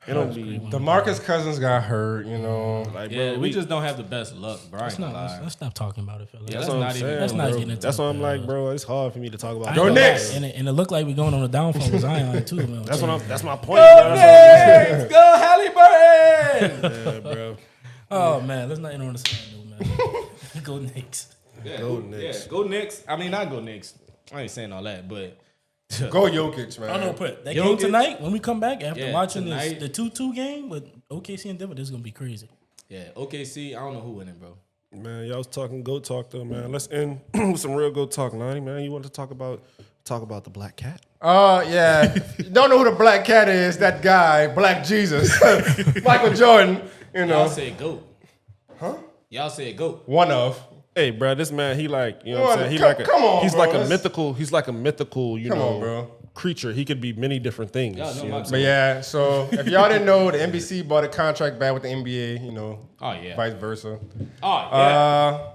it don't be DeMarcus Cousins got hurt, like, Yeah, bro, we just don't have the best luck, bro. I ain't Let's gonna not, lie. let's stop talking about it, fellas. Yeah, That's let's what I'm not even. saying, Let's not bro. get into That's it, why I'm like, man. bro, it's hard for me to talk about. I Go ain't gonna Knicks. lie, and it looked like we're going on a downfall with Zion too, man. That's my point, Go bro. Knicks! Go Halliburton! Yeah, bro. Oh man, let's not end on the same note, man. Go Knicks. Yeah, Go Knicks. Yeah, go Knicks. I mean, not go Knicks. I ain't saying all that, but Go Jokic, man. I don't know, put that Jokic. game tonight when we come back after Yeah, watching tonight. the 2-2 game with OKC and Denver. This is gonna be crazy. yeah, OKC. I don't know who winning, bro. Man, y'all was talking GOAT talk though, man. Let's end with some real GOAT talk, Lonnie, man. You want to talk about the Black Cat? Yeah. You don't know who the Black Cat is? That guy, Black Jesus, Michael Jordan. You know, Y'all said GOAT. Huh? Y'all said GOAT. one of. Hey, bro, this man, he like, you know what I'm Well, saying? He come- like a, come on, he's bro. like a Let's- mythical, you Come know, on, bro. creature. He could be many different things. Y'all know you know my what I'm But saying? yeah, so if y'all didn't know, the NBC bought a contract back with the NBA. You know, Oh yeah. vice versa. Oh yeah.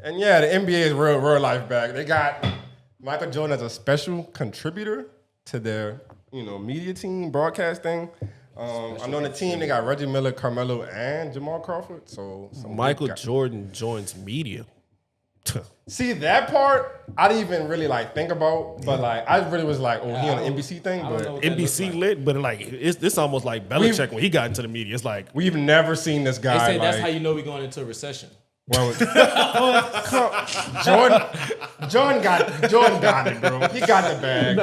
And yeah, the NBA is real life back. They got Michael Jordan as a special contributor to their, media team, broadcasting. I know on the team they got Reggie Miller, Carmelo, and Jamal Crawford. So some Michael big guy- Jordan joins media. See that part, I didn't even really think about, but I really was like, oh, he on the NBC thing, I don't know but what that looks NBC like. lit, but it's almost like Belichick when he got into the media. It's like, we've never seen this They guy. say that's how you know we're going into a recession. Well, Jordan got it, bro. He got the bag.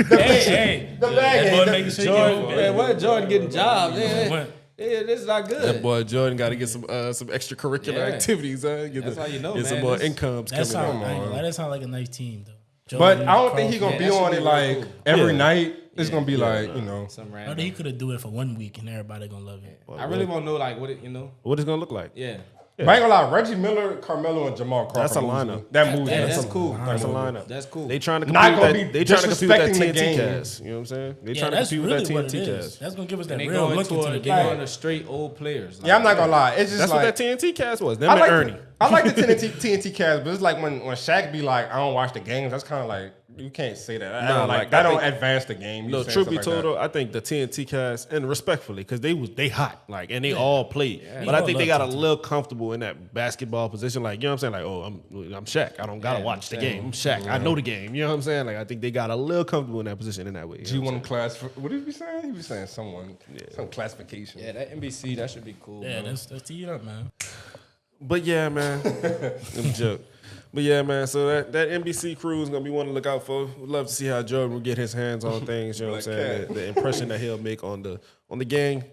Hey, The bag that ain't boy making sure Jordan, you man, what Jordan getting jobs? What? Yeah, this is not good. that boy Jordan got to get some extracurricular Yeah. activities. That's how you know, get some man. more This- incomes That coming sound, out. that sound like a nice team though. But Jordan, I don't think he's gonna Yeah, be that should on be it real cool. every Yeah. night. It's gonna be Some I random. think he could have do it for 1 week and everybody gonna love it. I really want to know what it, What it's gonna look like? Yeah. But I ain't gonna lie, Reggie Miller, Carmelo, and Jamal Crawford. That's a moves lineup. me. That moves. Yeah, me. that's cool. That's a lineup. That's cool. They trying to Not compete gonna with that. be They trying to compete with that disrespecting the TNT game. cast. You know what I'm saying? They Yeah, trying to that's compete really with what that it TNT is. cast. That's gonna give us that They real going look into the they game. going to straight old players. Yeah, I'm not gonna lie. It's just That's like what that TNT cast was. Them I and like Ernie. I like the TNT cast, but it's like when Shaq be like, I don't watch the games. That's kind of like you can't say that. I Nah, don't like, that I don't think- advance the game. You No, saying truth be stuff like told, that. though, I think the TNT cast, and respectfully, because they hot, and they all played. But I all think they love got a TNT. little comfortable in that basketball position. Like, you know what I'm saying? Like, oh, I'm Shaq. I don't gotta Yeah, watch the I'm game. I'm Shaq. I know the game. You know what I'm saying? Like, I think they got a little comfortable in that position in that way. You know what I'm G1 class. What did he be saying? He was saying some classification. Yeah, that NBC, that should be cool. Yeah, bro. that's tee it up, man. But yeah, man. I'm joke. But yeah, man. So that NBC crew is gonna be one to look out for. We'd love to see how Jordan will get his hands on things. You know what I'm Black saying? cat. The impression that he'll make on the gang.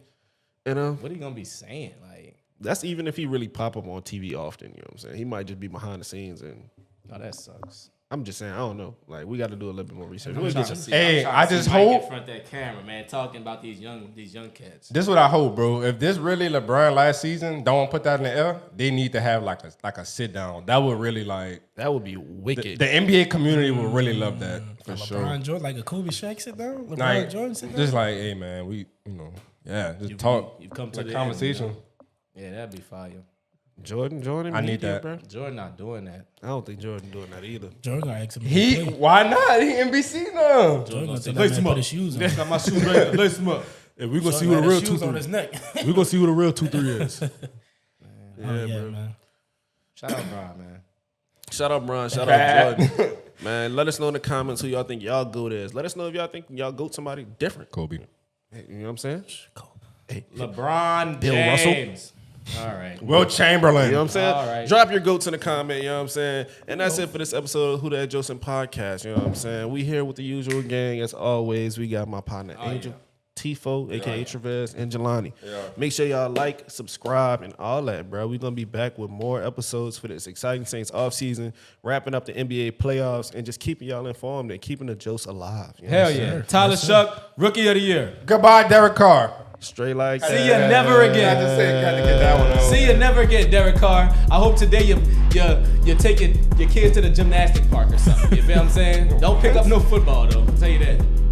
And What are you gonna be saying? Like, that's even if he really pop up on TV often. You know what I'm saying? He might just be behind the scenes. And oh, that sucks. I'm just saying, I don't know. Like, we got to do a little bit more research. I'm We'll trying get to some. see- Hey, I'm trying I to see just Mike in hope- front of that camera, man, talking about these young cats. This is what I hope, bro. If this really LeBron last season, don't put that in the air. They need to have like a sit down. That would really That would be the wicked. NBA community would really love that for sure. LeBron Jordan, like a Kobe Shaq sit down. LeBron Like, Jordan sit down. just like, hey man, just talk. You've come to Like the conversation. End, Yeah, that'd be fire. Jordan. I need media, that. bro. Jordan not doing that. I don't think Jordan doing that either. Jordan gonna ask him. Why not? He NBC now. Jordan gonna tell Lace that him man up. put his shoes on. Got my shoes ready. Lace him up. And we gonna see Jordan who the had real his shoes on 2-3. his neck. We gonna see who the real 2-3 is. Yeah, man. Shout out, Brian, man. Shout out Bron. Shout out Jordan. Man, let us know in the comments who y'all think y'all GOAT is. Let us know if y'all think y'all GOAT somebody different. Kobe. Hey, you know what I'm saying? Hey, LeBron Bill Russell. James. All right. Will Chamberlain. you know what I'm saying? All right. Drop your GOATs in the comment, you know what I'm saying? And that's it for this episode of Who That Jocin podcast, you know what I'm saying? We here with the usual gang. As always, we got my partner Angel, Tifo, a.k.a. Travis, and Jelani. Make sure y'all like, subscribe, and all that, bro. We're going to be back with more episodes for this exciting Saints offseason, wrapping up the NBA playoffs, and just keeping y'all informed and keeping the Jokes alive. You know Hell what I'm yeah. saying? Tyler Shuck, Rookie of the Year. Goodbye, Derek Carr. Straight like See you never I again. just said, got to get that one out. See you never again, Derek Carr. I hope today you're taking your kids to the gymnastic park or something. You feel what I'm saying? Don't pick up no football though. I'll tell you that.